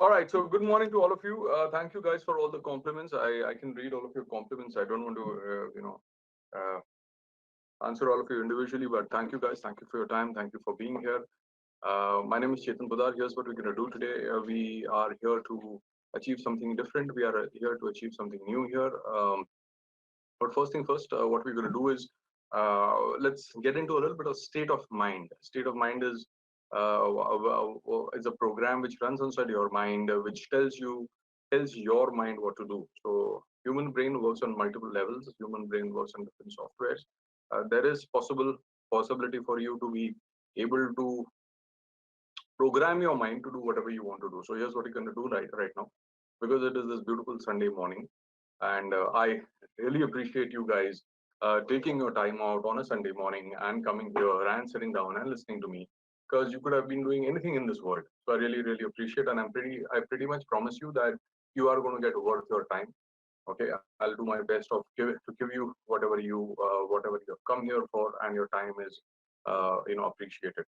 All right. So good morning to all of you. Thank you guys for all the compliments. I can read all of your compliments. I don't want to uh, answer all of you individually, but thank you guys. Thank you for your time. Thank you for being here. My name is Chetan Podar. Here's what we're going to do today. We are here to achieve something different. We are here to achieve something new here. But first thing first, what we're going to do is let's get into a little bit of state of mind. State of mind is a program which runs inside your mind, which tells your mind what to do. So human brain works on multiple levels. Human brain works on different softwares. There is possibility for you to be able to program your mind to do whatever you want to do. So here's what you're going to do right now, because it is this beautiful Sunday morning, and I really appreciate you guys taking your time out on a Sunday morning and coming here and sitting down and listening to me, because you could have been doing anything in this world. So I really appreciate, and I pretty much promise you that you are going to get worth your time. Okay, I'll do my best to give you whatever you have come here for, and your time is appreciated.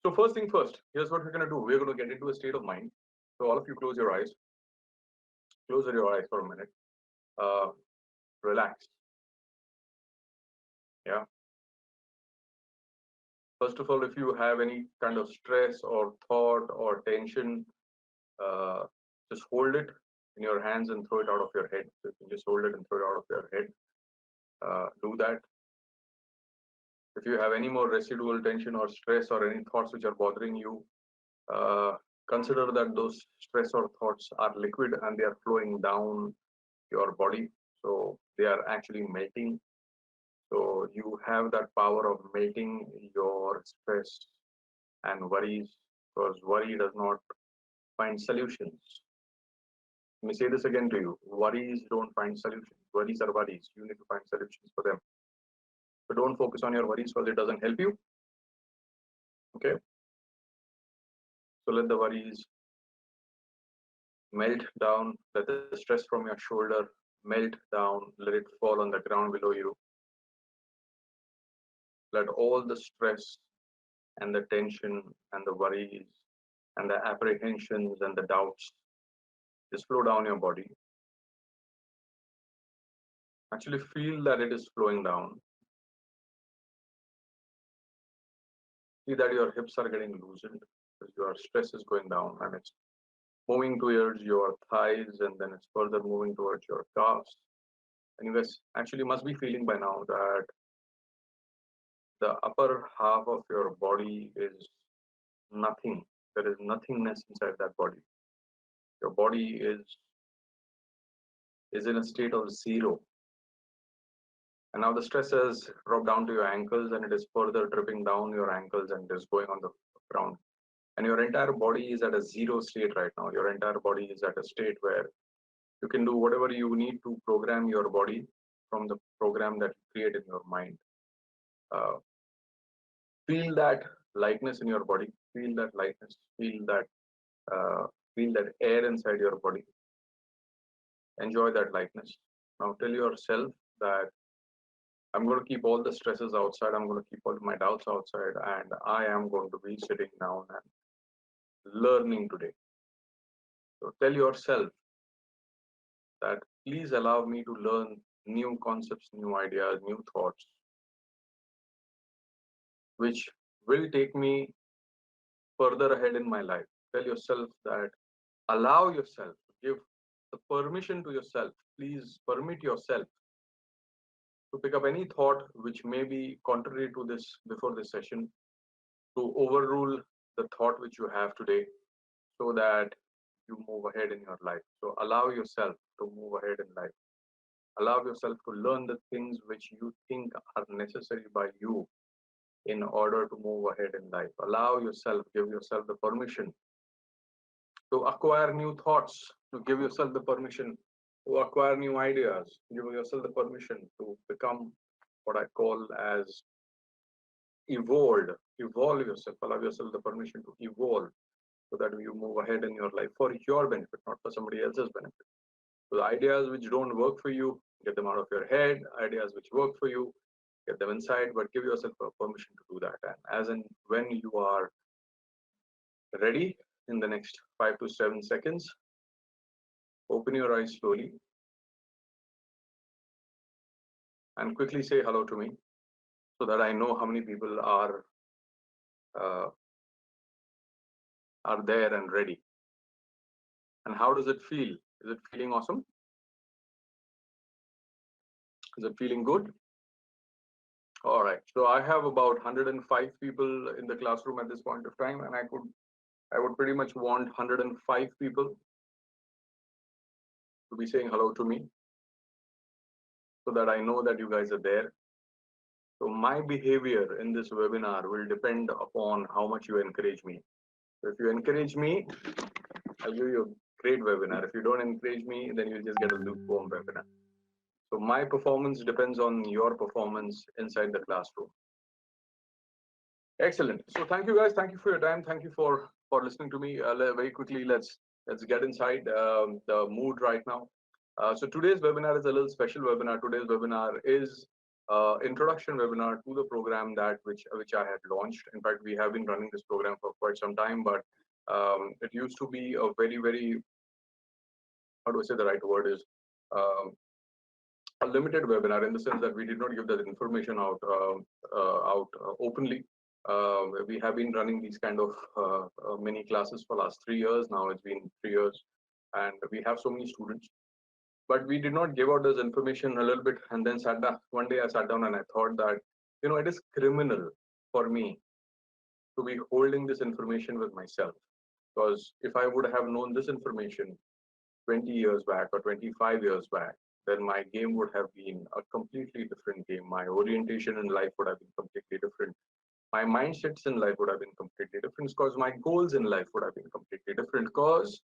So first thing first, here's what we're going to do. We're going to get into a state of mind. So all of you close your eyes. Close your eyes for a minute. Uh, Relax. Yeah. First of all, if you have any kind of stress or thought or tension, uh, just hold it in your hands and throw it out of your head. So you can just hold it and throw it out of your head. Do that. If you have any more residual tension or stress or any thoughts which are bothering you, uh, consider that those stress or thoughts are liquid and they are flowing down your body. So they are actually melting. So you have that power of melting your stress and worries, because worry does not find solutions. Let me say this again to you. Worries don't find solutions. Worries are worries. You need to find solutions for them. So don't focus on your worries because it doesn't help you. Okay. So let the worries melt down. Let the stress from your shoulder melt down. Let it fall on the ground below you. Let all the stress and the tension and the worries and the apprehensions and the doubts just flow down your body. Actually feel that it is flowing down. See that your hips are getting loosened because your stress is going down and it's moving towards your thighs, and then it's further moving towards your calves. And you guys actually must be feeling by now that the upper half of your body is nothing. There is nothingness inside that body. Your body is in a state of zero. And now the stress has dropped down to your ankles and it is further dripping down your ankles and is going on the ground. And your entire body is at a zero state right now. Your entire body is at a state where you can do whatever you need to program your body from the program that you create in your mind. Uh, Feel that lightness in your body. Feel that lightness. Uh, feel that air inside your body. Enjoy that lightness. Now tell yourself that I'm going to keep all the stresses outside. I'm going to keep all my doubts outside, and I am going to be sitting down and learning today. So tell yourself that please allow me to learn new concepts, new ideas, new thoughts, which will take me further ahead in my life. Tell yourself that allow yourself, give the permission to yourself. Please permit yourself to pick up any thought which may be contrary to this before this session, to overrule the thought which you have today, so that you move ahead in your life. So allow yourself to move ahead in life. Allow yourself to learn the things which you think are necessary by you in order to move ahead in life. Allow yourself, give yourself the permission to acquire new thoughts, to give yourself the permission to acquire new ideas, give yourself the permission to become what I call as evolved. Evolve yourself, allow yourself the permission to evolve so that you move ahead in your life for your benefit, not for somebody else's benefit. So the ideas which don't work for you, get them out of your head. Ideas which work for you, get them inside, but give yourself a permission to do that. And as and when you are ready, in the next 5 to 7 seconds. Open your eyes slowly and quickly say hello to me so that I know how many people uh, are there and ready. And how does it feel? Is it feeling awesome? Is it feeling good? All right. So I have about 105 people in the classroom at this point of time, and I would pretty much want 105 people to be saying hello to me so that I know that you guys are there. So my behavior in this webinar will depend upon how much you encourage me. So if you encourage me, I'll give you a great webinar. If you don't encourage me, then you'll just get a lukewarm webinar. So my performance depends on your performance inside the classroom. Excellent. So thank you guys. Thank you for your time. Thank you for listening to me. Very quickly, let's get inside the mood right now. So today's webinar is a little special webinar. Today's webinar is introduction webinar to the program which I had launched. In fact, we have been running this program for quite some time, but it used to be a very, how do I say the right word is, a limited webinar, in the sense that we did not give that information out openly. We have been running these kind of mini classes for last 3 years now. It's been 3 years, and we have so many students. But we did not give out this information a little bit, and then one day I sat down and I thought that, it is criminal for me to be holding this information with myself. Because if I would have known this information 20 years back or 25 years back, then my game would have been a completely different game. My orientation in life would have been completely different. My mindsets in life would have been completely different, because my goals in life would have been completely different, because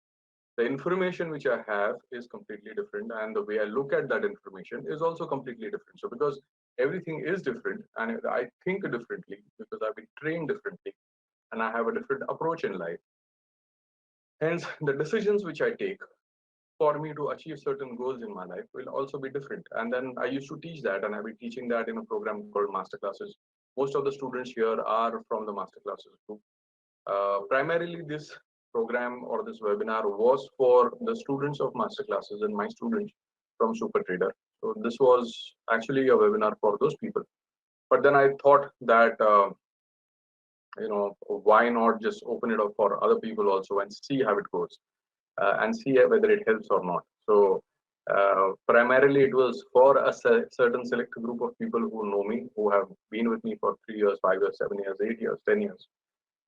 the information which I have is completely different, and the way I look at that information is also completely different. So because everything is different, and I think differently because I've been trained differently, and I have a different approach in life, hence the decisions which I take for me to achieve certain goals in my life will also be different. And then I used to teach that, and I've been teaching that in a program called Masterclasses. Most of the students here are from the Masterclasses group. Primarily, this program or this webinar was for the students of Masterclasses and my students from Super Trader. So this was actually a webinar for those people. But then I thought that, why not just open it up for other people also and see how it goes. And see whether it helps or not. So primarily it was for a certain select group of people who know me, who have been with me for 3 years, 5 years, 7 years, 8 years, 10 years.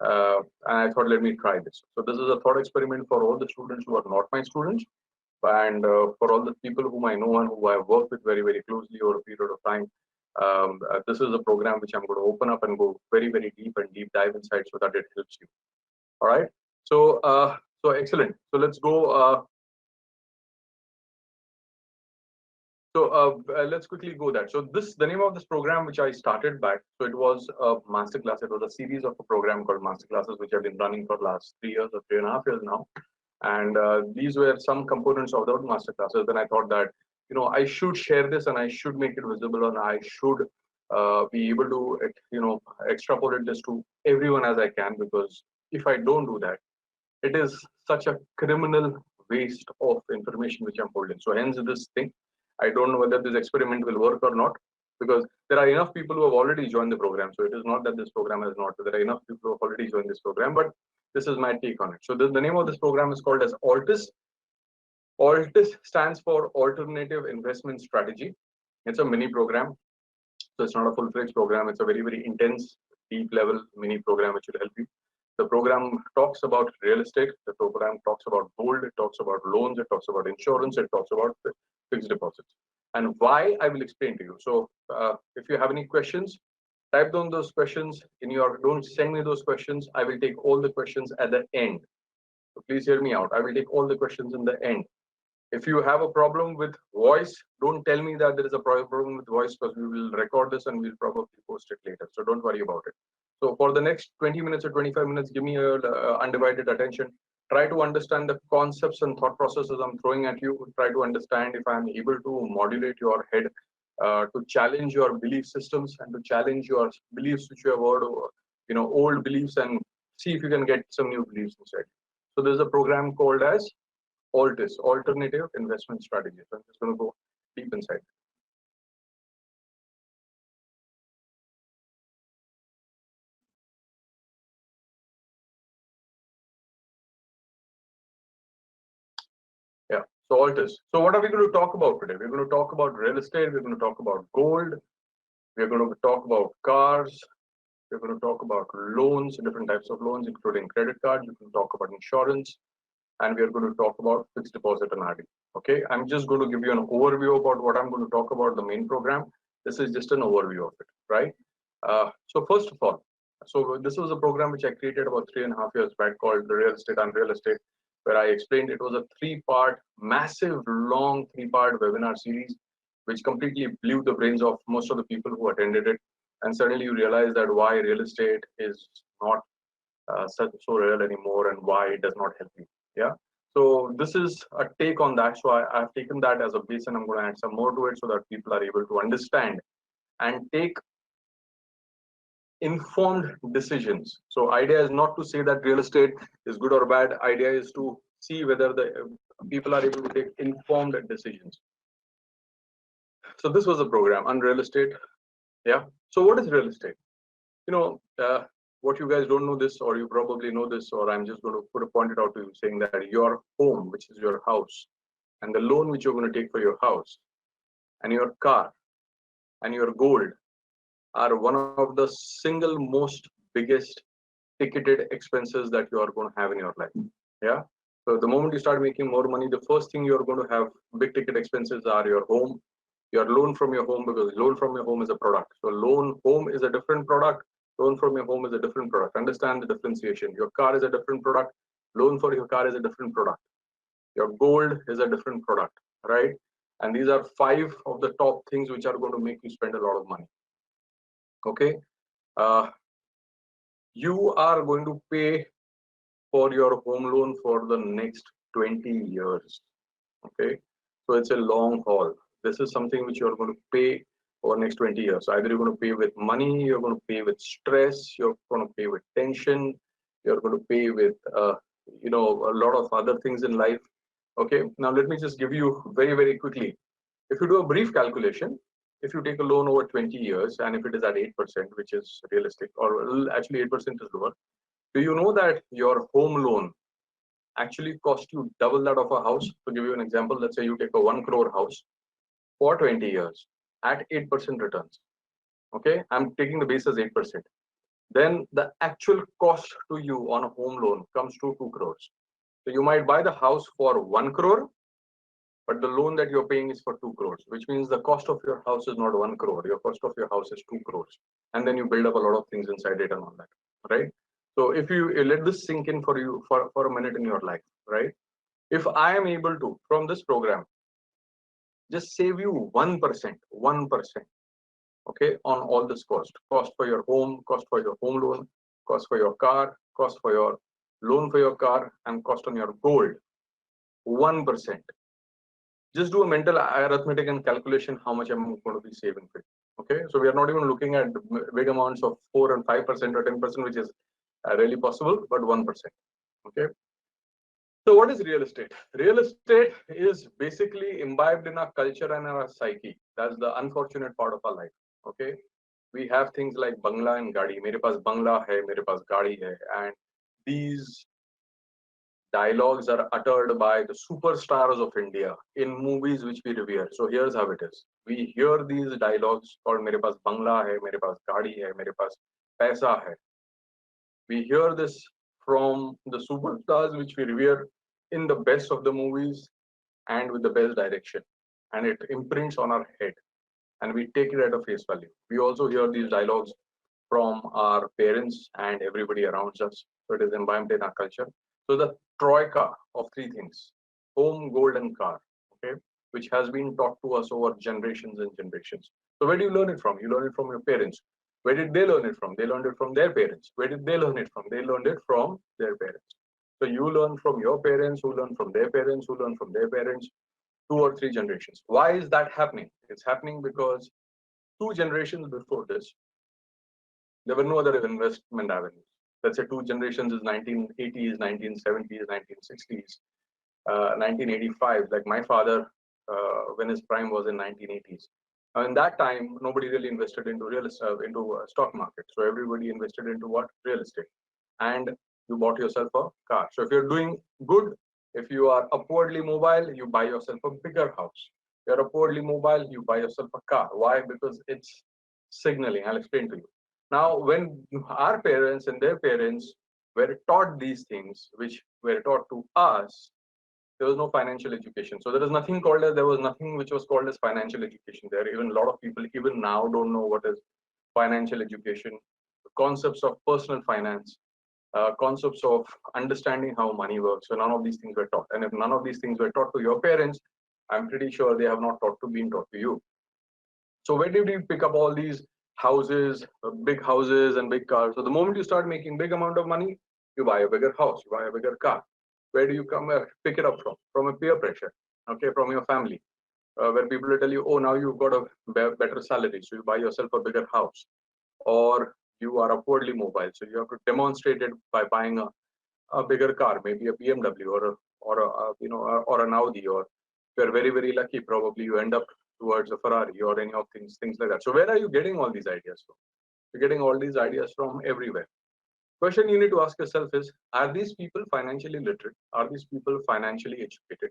And I thought, let me try this. So this is a thought experiment for all the students who are not my students, and for all the people whom I know and who I have worked with very closely over a period of time. This is a program which I'm going to open up and go very deep and deep dive inside so that it helps you. All right. So so excellent. So let's go. Let's quickly go that. So the name of this program, which I started back, so it was a masterclass. It was a series of a program called Masterclasses, which I've been running for the last 3 years or 3.5 years now. And these were some components of those masterclasses. Then I thought that, I should share this and I should make it visible, and I should be able to, extrapolate this to everyone as I can, because if I don't do that, it is such a criminal waste of information which I'm holding. So hence this thing. I don't know whether this experiment will work or not, because there are enough people who have already joined the program. So it is not that this program has not. There are enough people who have already joined this program, but this is my take on it. So the name of this program is called as ALTIS. ALTIS stands for Alternative Investment Strategy. It's a mini program. So it's not a full-fledged program. It's a very intense, deep level mini program which will help you. The program talks about real estate. The program talks about gold. It talks about loans. It talks about insurance. It talks about fixed deposits. And why, I will explain to you. So if you have any questions, type down those questions in your, don't send me those questions. I will take all the questions at the end. So please hear me out. I will take all the questions in the end. If you have a problem with voice, don't tell me that there is a problem with voice, because we will record this and we'll probably post it later. So don't worry about it. So for the next 20 minutes or 25 minutes, give me your undivided attention. Try to understand the concepts and thought processes I'm throwing at you. Try to understand if I'm able to modulate your head, to challenge your belief systems and to challenge your beliefs which you have heard, old beliefs, and see if you can get some new beliefs inside. So there's a program called as ALTIS, Alternative Investment Strategy. So I'm just going to go deep inside. Yeah. So ALTIS. So what are we going to talk about today? We're going to talk about real estate. We're going to talk about gold. We're going to talk about cars. We're going to talk about loans, different types of loans, including credit cards. We're going to talk about insurance, and we are going to talk about fixed deposit and RD. Okay, I'm just going to give you an overview about what I'm going to talk about the main program. This is just an overview of it, right? So first of all, so this was a program which I created about 3.5 years back called the Real Estate and Real Estate, where I explained it was a three-part, massive, long three-part webinar series, which completely blew the brains of most of the people who attended it. And suddenly you realize that why real estate is not so real anymore and why it does not help you. Yeah. So this is a take on that. So I've taken that as a base and I'm going to add some more to it so that people are able to understand and take informed decisions. So idea is not to say that real estate is good or bad. Idea is to see whether the people are able to take informed decisions. So this was a program on real estate. Yeah. So what is real estate? You know, what you guys don't know this, or you probably know this, or I'm just going to point it out to you, saying that your home, which is your house, and the loan which you're going to take for your house, and your car, and your gold are one of the single most biggest ticketed expenses that you are going to have in your life. Yeah. So the moment you start making more money, the first thing you're going to have big ticket expenses are your home, your loan from your home, because loan from your home is a product. So loan home is a different product. Loan from your home is a different product. Understand the differentiation. Your car is a different product. Loan for your car is a different product. Your gold is a different product, right? And these are 5 of the top things which are going to make you spend a lot of money. Okay. You are going to pay for your home loan for the next 20 years. Okay. So it's a long haul. This is something which you're going to pay over next 20 years. So either you're going to pay with money, you're going to pay with stress, you're going to pay with tension, you're going to pay with a lot of other things in life. Okay. Now let me just give you very, very quickly. If you do a brief calculation, if you take a loan over 20 years and if it is at 8%, which is realistic, or actually 8% is lower, do you know that your home loan actually cost you double that of a house? To give you an example, let's say you take a 1 crore house for 20 years at 8% returns. Okay, I'm taking the base as 8%. Then the actual cost to you on a home loan comes to 2 crores. So you might buy the house for 1 crore, but the loan that you're paying is for 2 crores, which means the cost of your house is not 1 crore. Your cost of your house is 2 crores. And then you build up a lot of things inside it and all that, right? So if you let this sink in for you for a minute in your life, right? If I am able to, from this program, just save you 1%, okay, on all this cost for your home, cost for your home loan, cost for your car, cost for your loan for your car, and cost on your gold, 1%. Just do a mental arithmetic and calculation how much I'm going to be saving for it. Okay, so we are not even looking at big amounts of 4 and 5% or 10%, which is really possible, but 1%. Okay. So what is real estate? Real estate is basically imbibed in our culture and our psyche. That's the unfortunate part of our life. Okay. We have things like bangla and gadi. Mere paas bangla hai, mere paas gadi hai. And these dialogues are uttered by the superstars of India in movies which we revere. So here's how it is. We hear these dialogues called mere paas bangla hai, mere paas gadi hai, mere paas paisa hai. We hear this from the superstars which we revere in the best of the movies and with the best direction. And it imprints on our head and we take it at a face value. We also hear these dialogues from our parents and everybody around us. So it is imbibed in our culture. So the troika of 3 things, home, gold, and car, okay, which has been taught to us over generations and generations. So where do you learn it from? You learn it from your parents. Where did they learn it from? They learned it from their parents. Where did they learn it from? They learned it from their parents. So you learn from your parents, who learn from their parents, who learn from their parents, 2 or 3 generations. Why is that happening? It's happening because 2 generations before this, there were no other investment avenues. let's say two generations is 1980s, 1970s, 1960s, 1985. Like my father, when his prime was in 1980s. In that time, nobody really invested into stock market. So everybody invested into what? Real estate. And you bought yourself a car. So if you're doing good, if you are upwardly mobile, you buy yourself a bigger house. You're upwardly mobile, you buy yourself a car. Why? Because it's signaling. I'll explain to you. Now, when our parents and their parents were taught these things, which were taught to us, there was no financial education. So there was nothing which was called as financial education. There, even a lot of people, even now, don't know what is financial education, concepts of personal finance, concepts of understanding how money works. So none of these things were taught. And if none of these things were taught to your parents, I'm pretty sure they have not been taught to you. So where did you pick up all these big houses and big cars? So the moment you start making big amount of money, you buy a bigger house, you buy a bigger car. Where do you pick it up from? From a peer pressure, okay, from your family, where people will tell you, oh, now you've got a better salary, so you buy yourself a bigger house, or you are upwardly mobile, so you have to demonstrate it by buying a bigger car, maybe a BMW or an Audi, or if you're very lucky, probably you end up towards a Ferrari or any of things like that. So where are you getting all these ideas from? You're getting all these ideas from everywhere. Question you need to ask yourself is, are these people financially literate? Are these people financially educated,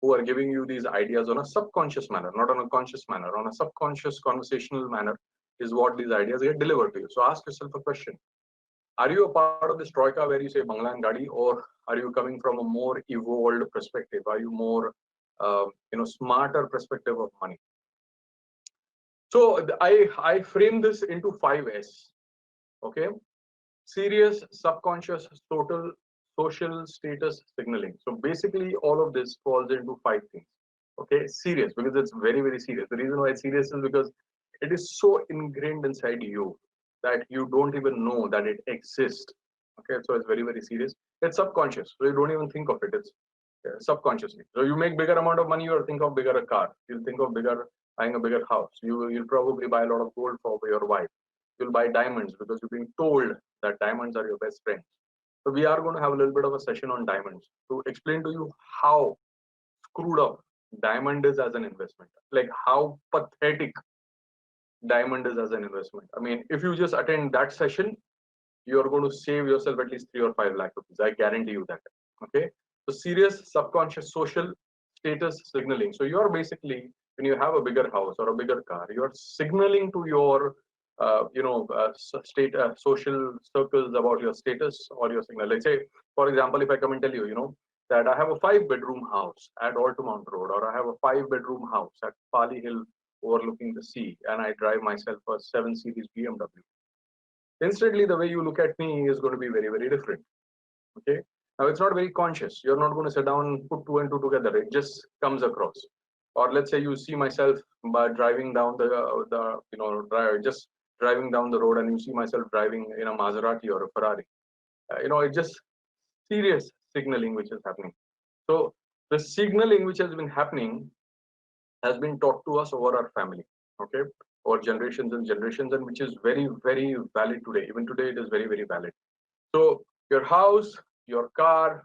who are giving you these ideas on a subconscious manner, not on a conscious manner, on a subconscious conversational manner is what these ideas get delivered to you. So ask yourself a question. Are you a part of this troika where you say Bangla and Gadi, or are you coming from a more evolved perspective? Are you more, smarter perspective of money? So I frame this into 5S. Okay, serious, subconscious, total, social, status, signaling. So basically, all of this falls into 5 things. Okay, serious, because it's very serious. The reason why it's serious is because it is so ingrained inside you that you don't even know that it exists. Okay, so it's very serious. It's subconscious, so you don't even think of it. It's subconsciously. So you make bigger amount of money, you'll think of bigger a car. You'll think of buying a bigger house. You'll probably buy a lot of gold for your wife. You'll buy diamonds because you're being told that diamonds are your best friends. So we are going to have a little bit of a session on diamonds to explain to you how screwed up diamond is as an investment. Like how pathetic diamond is as an investment. I mean, if you just attend that session, you're going to save yourself at least 3 or 5 lakh rupees. I guarantee you that. Okay. So serious subconscious social status signaling. So you're basically, when you have a bigger house or a bigger car, you're signaling to your social circles about your status or your signal. Let's say, for example, if I come and tell you, that I have a 5-bedroom house at Altamount Road, or I have a 5-bedroom house at Pali Hill overlooking the sea, and I drive myself a 7 Series BMW. Instantly, the way you look at me is going to be very different. Okay. Now it's not very conscious. You're not going to sit down and put 2 and 2 together. It just comes across. Or let's say you see myself by driving down just driving down the road, and you see myself driving in a Maserati or a Ferrari. It's just serious signaling which is happening. So the signaling which has been happening has been taught to us over our family, okay, over generations and generations, and which is very valid today. Even today, it is very valid. So your house, your car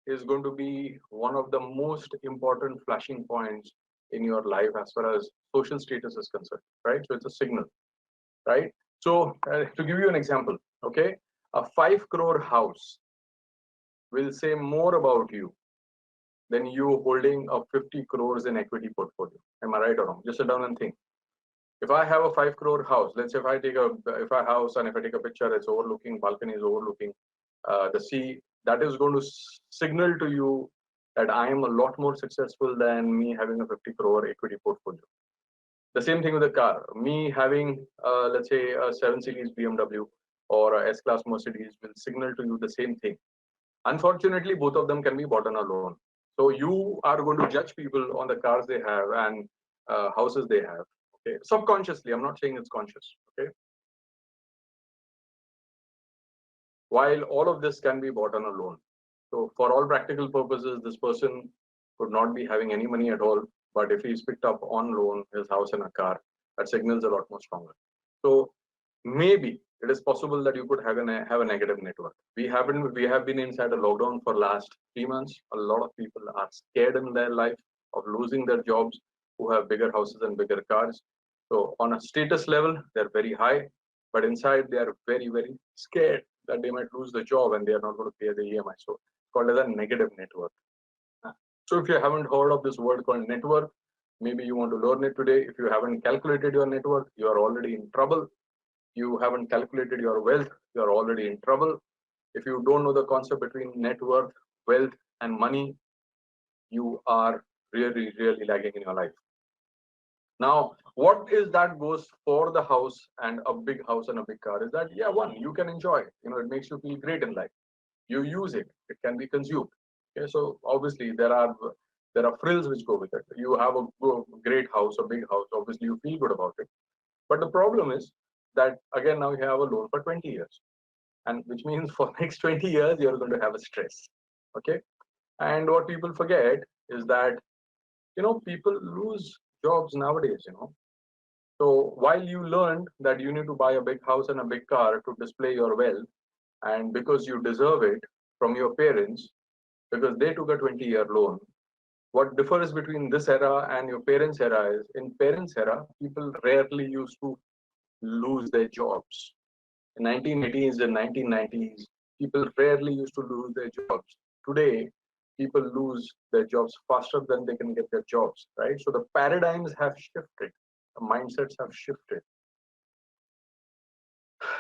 is going to be one of the most important flashing points in your life as far as social status is concerned, right? So it's a signal, right? So to give you an example, okay, a 5 crore house will say more about you than you holding a 50 crores in equity portfolio. Am I right or wrong? Just sit down and think. If I have a 5 crore house, let's say if I take a picture, it's overlooking, balcony is overlooking the sea, that is going to signal to you that I am a lot more successful than me having a 50 crore equity portfolio. The same thing with the car. Me having, let's say, a 7 Series BMW or a S-Class Mercedes will signal to you the same thing. Unfortunately, both of them can be bought on a loan. So you are going to judge people on the cars they have and houses they have. Okay, subconsciously. I'm not saying it's conscious. Okay. While all of this can be bought on a loan. So for all practical purposes, this person could not be having any money at all. But if he's picked up on loan his house and a car, that signals a lot more stronger. So maybe it is possible that you could have a negative network. We have been inside a lockdown for last 3 months. A lot of people are scared in their life of losing their jobs, who have bigger houses and bigger cars. So on a status level, they're very high, but inside they are very scared that they might lose the job and they are not going to pay the EMI. So it's called as a negative network. So if you haven't heard of this word called network, maybe you want to learn it today. If you haven't calculated your network, you are already in trouble. You haven't calculated your wealth, you are already in trouble. If you don't know the concept between net worth, wealth, and money, you are really lagging in your life. Now, what is that goes for the house and a big house and a big car is that, yeah, one, you can enjoy it. It makes you feel great in life. You use it, it can be consumed. Okay, so obviously there are frills which go with it. You have a great house, a big house, obviously you feel good about it. But the problem is that again now you have a loan for 20 years, and which means for next 20 years you're going to have a stress. Okay, and what people forget is that people lose jobs nowadays. So while you learned that you need to buy a big house and a big car to display your wealth, and because you deserve it from your parents, because they took a 20-year loan, what differs between this era and your parents' era is in parents' era, people rarely used to lose their jobs. In 1980s and 1990s, people rarely used to lose their jobs. Today, people lose their jobs faster than they can get their jobs, right? So the paradigms have shifted, the mindsets have shifted.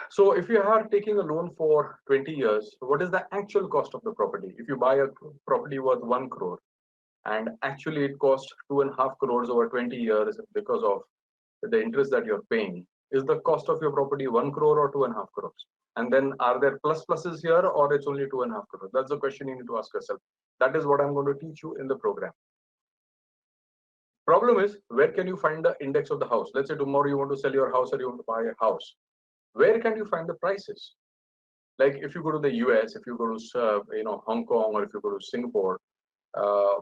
So if you are taking a loan for 20 years, what is the actual cost of the property? If you buy a property worth 1 crore and actually it costs 2.5 crores over 20 years because of the interest that you're paying, is the cost of your property 1 crore or 2.5 crores? And then are there pluses here or it's only 2.5 crores? That's the question you need to ask yourself. That is what I'm going to teach you in the program. Problem is, where can you find the index of the house? Let's say tomorrow you want to sell your house or you want to buy a house. Where can you find the prices? Like if you go to the US, if you go to Hong Kong, or if you go to Singapore, uh,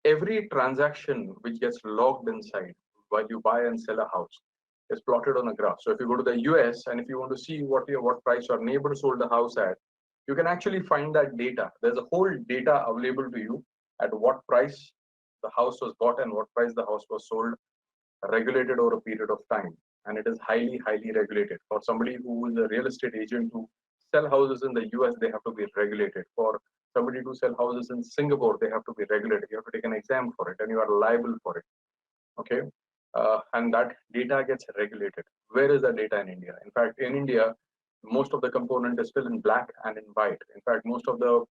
every transaction which gets logged inside while you buy and sell a house is plotted on a graph. So if you go to the US and if you want to see what price your neighbor sold the house at, you can actually find that data. There's a whole data available to you at what price the house was bought and what price the house was sold, regulated over a period of time. And it is highly regulated. For somebody who is a real estate agent to sell houses in the US, they have to be regulated. For somebody to sell houses in Singapore, they have to be regulated. You have to take an exam for it and you are liable for it. Okay. And that data gets regulated. Where is that data in India? In fact, in India, most of the component is still in black and in white. In fact, most of the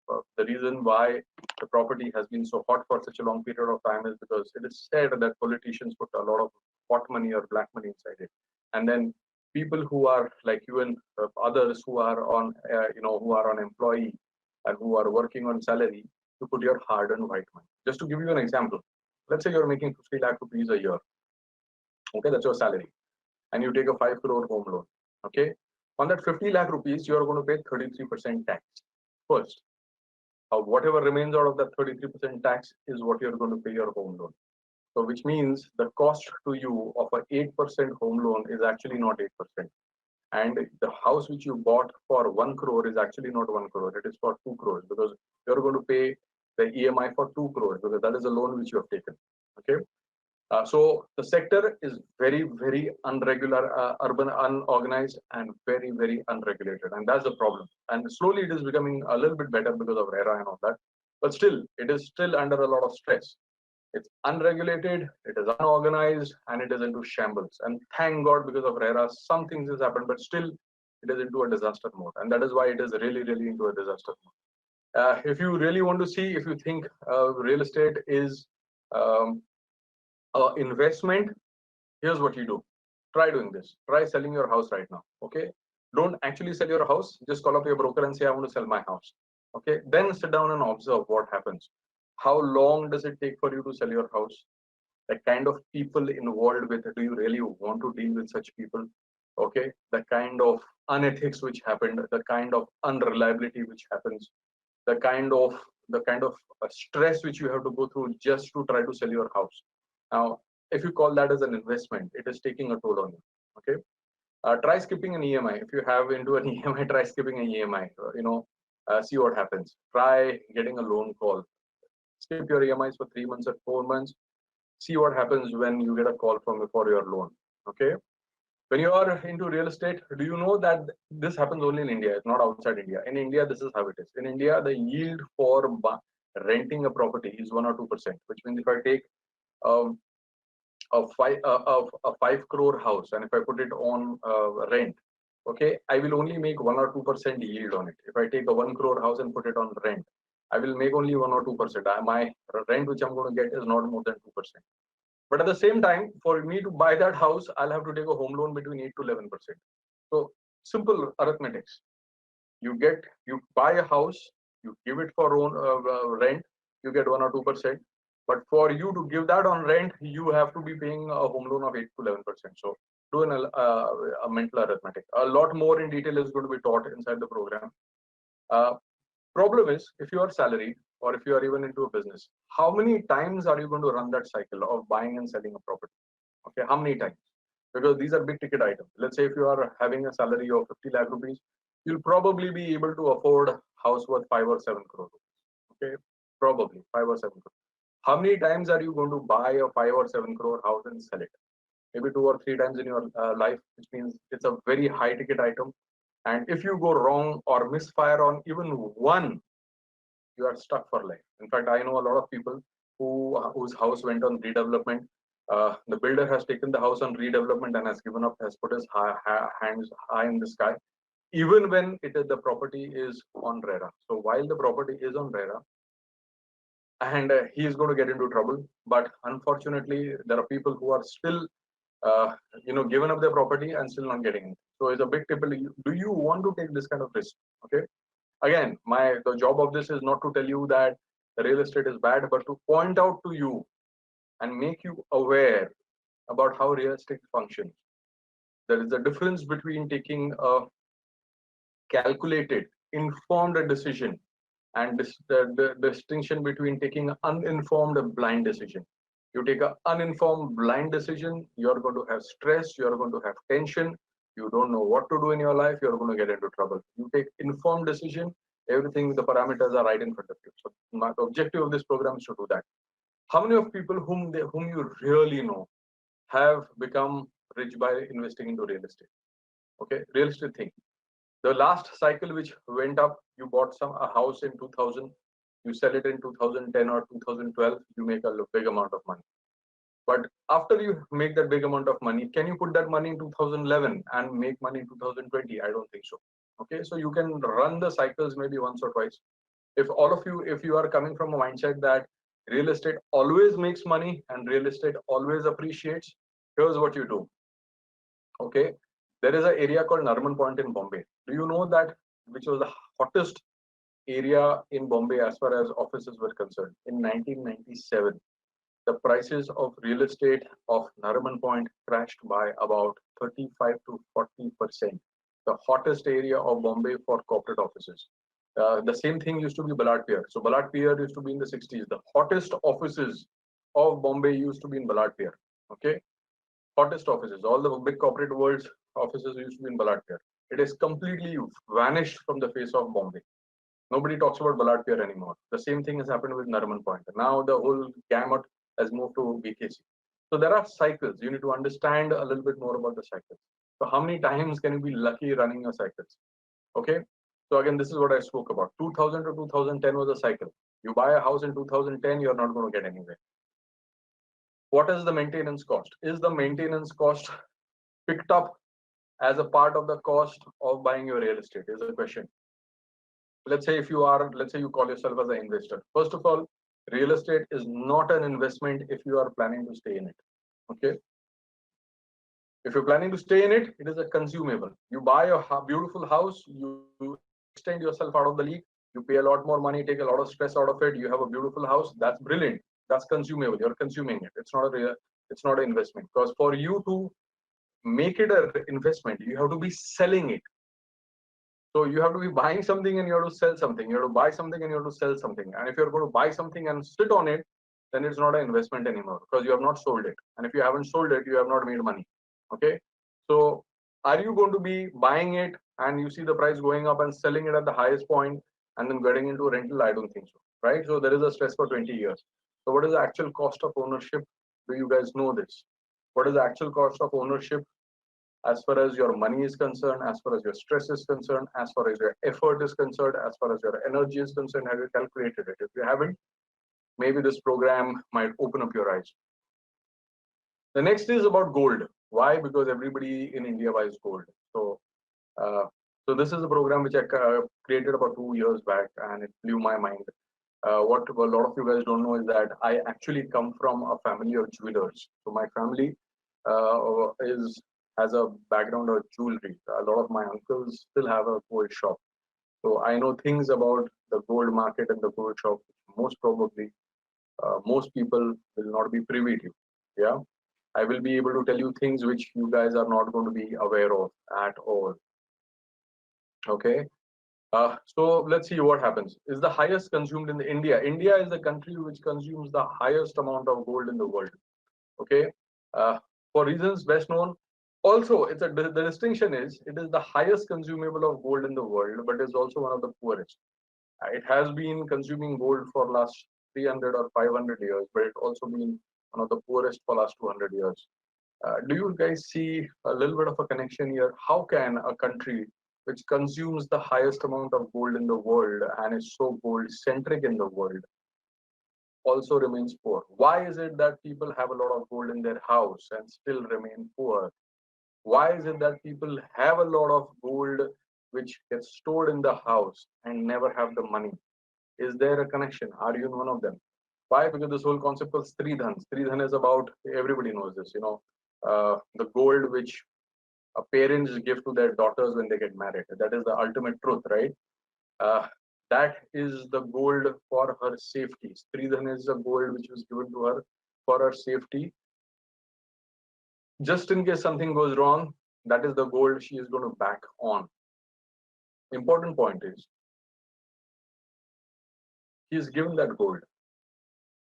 reason why the property has been so hot for such a long period of time is because it is said that politicians put a lot of hot money or black money inside it, and then people who are like you and others who are on who are on employee and who are working on salary, to put your hard-earned white money. Just to give you an example, let's say you're making 50 lakh rupees a year. Okay, that's your salary, and you take a 5 crore home loan. Okay, on that 50 lakh rupees, you are going to pay 33% tax first. Whatever remains out of that 33% tax is what you're going to pay your home loan. So which means the cost to you of an 8% home loan is actually not 8%. And the house which you bought for 1 crore is actually not 1 crore, it is for 2 crores, because you're going to pay the EMI for 2 crores because that is a loan which you have taken. Okay. So the sector is very unregular, urban, unorganized, and very unregulated, and that's the problem. And slowly it is becoming a little bit better because of RERA and all that, but still it is still under a lot of stress. It's unregulated, it is unorganized, and it is into shambles. And thank God, because of RERA, some things has happened, but still it is into a disaster mode, and that is why it is really into a disaster mode. If you really want to see, if you think real estate is um, investment, here's what you do. Try doing this. Try selling your house right now. Okay. Don't actually sell your house. Just call up your broker and say, I want to sell my house. Okay. Then sit down and observe what happens. How long does it take for you to sell your house? The kind of people involved with it. Do you really want to deal with such people? Okay. The kind of unethics which happened, the kind of unreliability which happens, the kind of stress which you have to go through just to try to sell your house. Now, if you call that as an investment, it is taking a toll on you. Okay. Try skipping an EMI. If you have into an EMI, try skipping an EMI. See what happens. Try getting a loan call. Skip your EMIs for 3 months or 4 months. See what happens when you get a call from for your loan. Okay. When you are into real estate, do you know that this happens only in India? It's not outside India. In India, this is how it is. In India, the yield for renting a property is 1 or 2%, which means if I take um, a 5 crore house and if I put it on rent, okay, I will only make 1 or 2% yield on it. If I take a 1 crore house and put it on rent, I will make only 1 or 2%. My rent which I'm going to get is not more than 2%. But at the same time, for me to buy that house, I'll have to take a home loan between 8 to 11%. So simple arithmetics. You buy a house, you give it for own rent, you get 1 or 2%. But for you to give that on rent, you have to be paying a home loan of 8 to 11%. So do a mental arithmetic. A lot more in detail is going to be taught inside the program. Uh, Problem is, if you are salaried or if you are even into a business, how many times are you going to run that cycle of buying and selling a property? Okay, how many times? Because these are big ticket items. Let's say if you are having a salary of 50 lakh rupees, you'll probably be able to afford a house worth 5 or 7 crore rupees. Okay, probably 5 or 7 crore. How many times are you going to buy a 5 or 7 crore house and sell it? Maybe 2 or 3 times in your life, which means it's a very high ticket item. And if you go wrong or misfire on even one, you are stuck for life. In fact, I know a lot of people whose house went on redevelopment. The builder has taken the house on redevelopment and has given up, has put his hands high in the sky, even when the property is on RERA. So while the property is on RERA, and he is going to get into trouble. But unfortunately, there are people who are still, given up their property and still not getting it. So it's a big tip. Do you want to take this kind of risk? Okay. Again, the job of this is not to tell you that the real estate is bad, but to point out to you and make you aware about how real estate functions. There is a difference between taking a calculated, informed decision and the distinction between taking an uninformed blind decision. You take an uninformed blind decision, you're going to have stress, you're going to have tension, you don't know what to do in your life, you're going to get into trouble. You take informed decision, everything, the parameters are right in front of you. So the objective of this program is to do that. How many of people whom you really know have become rich by investing into real estate? Okay, real estate thing. The last cycle which went up, you bought a house in 2000, you sell it in 2010 or 2012, you make a big amount of money. But after you make that big amount of money, can you put that money in 2011 and make money in 2020? I don't think so. Okay, so you can run the cycles maybe once or twice. If you are coming from a mindset that real estate always makes money and real estate always appreciates, here's what you do. Okay, there is an area called Narman Point in Bombay. Do you know that which was the hottest area in Bombay as far as offices were concerned? In 1997, the prices of real estate of Nariman Point crashed by about 35 to 40%. The hottest area of Bombay for corporate offices. The same thing used to be Balad Pier. So Balad Pier used to be in the 60s. The hottest offices of Bombay used to be in Balad Pier. Okay, hottest offices. All the big corporate world's offices used to be in Balad Pier. It is completely vanished from the face of Bombay. Nobody talks about Balad Pier anymore. The same thing has happened with Nariman Point. Now the whole gamut has moved to BKC. So there are cycles. You need to understand a little bit more about the cycles. So how many times can you be lucky running your cycles? Okay. So again, this is what I spoke about. 2000 to 2010 was a cycle. You buy a house in 2010, you're not going to get anywhere. What is the maintenance cost? Is the maintenance cost picked up as a part of the cost of buying your real estate? Is the question. Let's say you call yourself as an investor. First of all, real estate is not an investment if you are planning to stay in it. Okay. If you're planning to stay in it, it is a consumable. You buy a beautiful house, you extend yourself out of the league, you pay a lot more money, take a lot of stress out of it, you have a beautiful house, that's brilliant. That's consumable. You're consuming it. It's not an investment. Because for you to make it an investment, you have to be selling it. So you have to be buying something and you have to sell something. You have to buy something and you have to sell something. And if you're going to buy something and sit on it, then it's not an investment anymore because you have not sold it. And if you haven't sold it, you have not made money. Okay. So Are you going to be buying it and you see the price going up and selling it at the highest point and then getting into a rental? I don't think so, right? So there is a stress for 20 years. So what is the actual cost of ownership? Do you guys know this? What is the actual cost of ownership as far as your money is concerned, as far as your stress is concerned, as far as your effort is concerned, as far as your energy is concerned? Have you calculated it? If you haven't, maybe this program might open up your eyes. The next is about gold. Why? Because everybody in India buys gold. Uh, so this is a program which I created about 2 years back, and it blew my mind. What a lot of you guys don't know is that I actually come from a family of jewelers. So my family is has a background of jewelry. A lot of my uncles still have a gold shop. So I know things about the gold market and the gold shop. Most probably, most people will not be privy to. Yeah, I will be able to tell you things which you guys are not going to be aware of at all. Okay. So let's see what happens. Is the highest consumed in India? India is the country which consumes the highest amount of gold in the world. Okay, uh, for reasons best known. Also, the distinction is it is the highest consumable of gold in the world, but is also one of the poorest. It has been consuming gold for last 300 or 500 years, but it also been one of the poorest for last 200 years. Do you guys see a little bit of a connection here? How can a country which consumes the highest amount of gold in the world and is so gold centric in the world also remains poor? Why is it that people have a lot of gold in their house and still remain poor? Why is it that people have a lot of gold which gets stored in the house and never have the money? Is there a connection? Are you one of them? Why? Because this whole concept of Stridhan. Stridhan is about, everybody knows this, the gold which parents give to their daughters when they get married. That is the ultimate truth, right? Uh, that is the gold for her safety. Stridhan is the gold which was given to her for her safety. Just in case something goes wrong, that is the gold she is going to back on. Important point is, she is given that gold,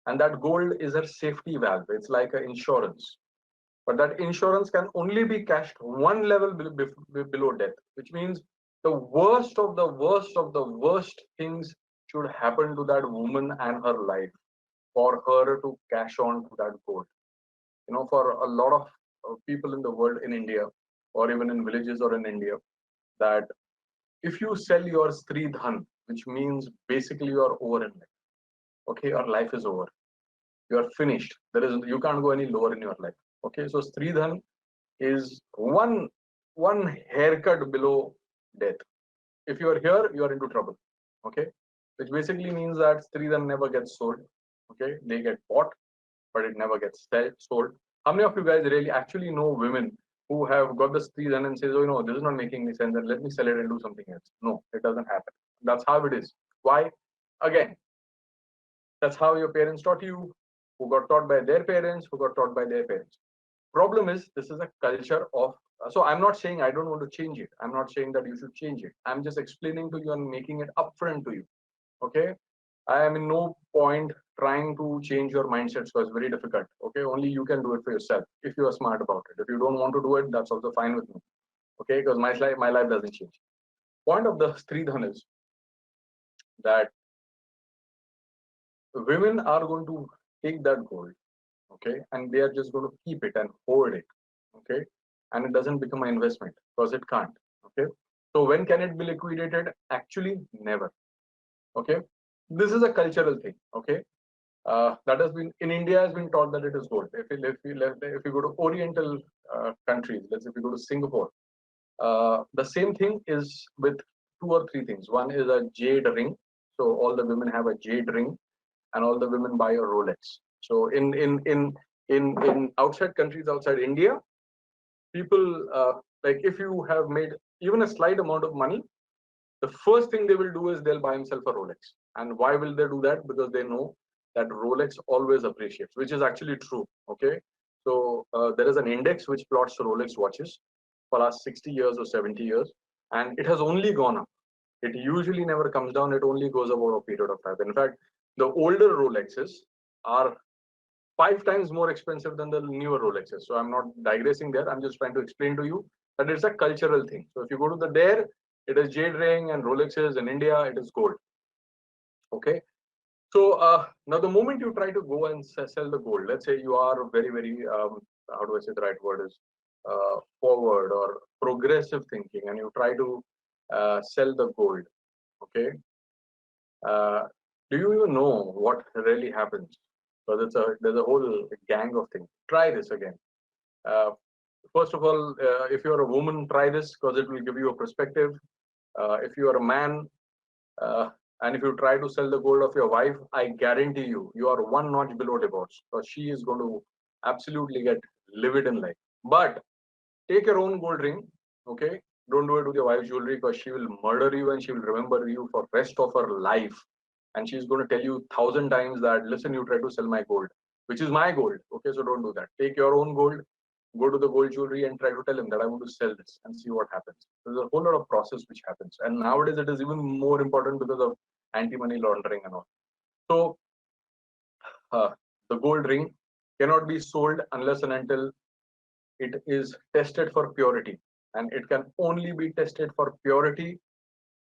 and that gold is her safety valve. It's like an insurance. But that insurance can only be cashed one level below death, which means the worst of the worst of the worst things should happen to that woman and her life for her to cash on to that gold. For a lot of people in the world, in India, or even in villages or in India, that if you sell your Stri Dhan, which means basically you are over in life. Okay, your life is over. You are finished. You can't go any lower in your life. Okay, so Stri Dhan is one haircut below death. If you are here, you are into trouble. Okay, which basically means that Stridhan never gets sold. Okay, they get bought, but it never gets sold. How many of you guys really actually know women who have got the Stridhan and says, "Oh, no, this is not making any sense, and let me sell it and do something else"? No, it doesn't happen. That's how it is. Why? Again, that's how your parents taught you, who got taught by their parents, who got taught by their parents. Problem is, this is a culture of, so I'm not saying I don't want to change it. I'm not saying that you should change it. I'm just explaining to you and making it upfront to you. Okay, I am in no point trying to change your mindset, so it's very difficult. Okay, only you can do it for yourself if you are smart about it. If you don't want to do it, that's also fine with me. Okay, because my life doesn't change. Point of the Stridhan is that women are going to take that gold, okay, and they are just going to keep it and hold it, okay, and it doesn't become an investment because it can't. Okay, so when can it be liquidated? Actually, never. Okay, this is a cultural thing. Okay, that has been in India has been taught that it is gold. If you go to Oriental countries, let's say if you go to Singapore, the same thing is with two or three things. One is a jade ring, so all the women have a jade ring, and all the women buy a Rolex. So in outside countries outside India, people like if you have made even a slight amount of money, the first thing they will do is they'll buy themselves a Rolex. And why will they do that? Because they know that Rolex always appreciates, which is actually true. Okay, so there is an index which plots Rolex watches for last 60 years or 70 years, and it has only gone up. It usually never comes down. It only goes about a period of time. In fact, the older Rolexes are 5 times more expensive than the newer Rolexes. So I'm not digressing there. I'm just trying to explain to you That is a cultural thing. So if you go to the there, it is jade ring and Rolexes. In India, it is gold. Okay. So now the moment you try to go and sell the gold, let's say you are very, very, how do I say the right word is, forward or progressive thinking, and you try to sell the gold. Okay. Uh, do you even know what really happens? Because there's a whole gang of things. Try this again. Uh, First of all, if you're a woman, try this because it will give you a perspective. If you are a man, uh, and if you try to sell the gold of your wife, I guarantee you, you are one notch below divorce because she is going to absolutely get livid in life. But take your own gold ring, okay? Don't do it with your wife's jewelry because she will murder you and she will remember you for rest of her life. And she's going to tell you 1,000 times that, listen, you try to sell my gold, which is my gold. Okay, so don't do that. Take your own gold, go to the gold jewelry and try to tell him that I want to sell this and see what happens. There's a whole lot of process which happens. And nowadays it is even more important because of anti-money laundering and all. So uh, the gold ring cannot be sold unless and until it is tested for purity, and it can only be tested for purity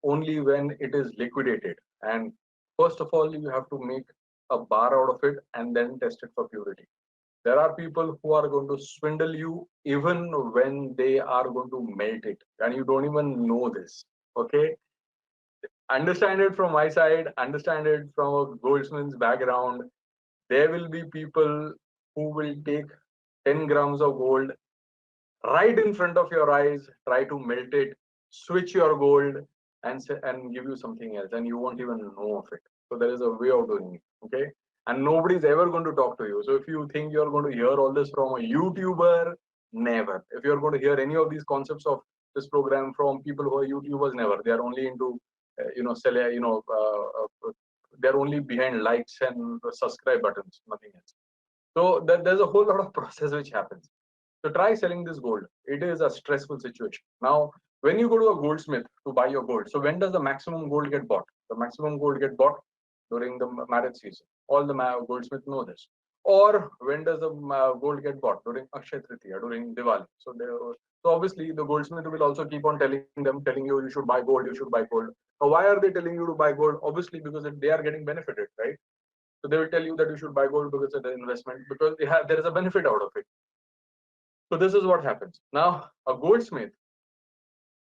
only when it is liquidated. And first of all, you have to make a bar out of it and then test it for purity. There are people who are going to swindle you even when they are going to melt it, and you don't even know this. Okay, understand it from my side, understand it from a goldsman's background. There will be people who will take 10 grams of gold right in front of your eyes, try to melt it, switch your gold, and give you something else, and you won't even know of it. So there is a way of doing it, okay? And nobody's ever going to talk to you. So if you think you're going to hear all this from a YouTuber, never. If you're going to hear any of these concepts of this program from people who are YouTubers, never. They are only into, they're only behind likes and subscribe buttons, nothing else. So there's a whole lot of process which happens. So try selling this gold. It is a stressful situation. Now, when you go to a goldsmith to buy your gold, so when does the maximum gold get bought? The maximum gold get bought during the marriage season. All the goldsmiths know this. Or when does the gold get bought? During Akshay Tritiya, during Diwali. So obviously the goldsmith will also keep on telling you, you should buy gold, you should buy gold. Now, why are they telling you to buy gold? Obviously because they are getting benefited, right? So they will tell you that you should buy gold because it's an investment, because there is a benefit out of it. So this is what happens. Now, a goldsmith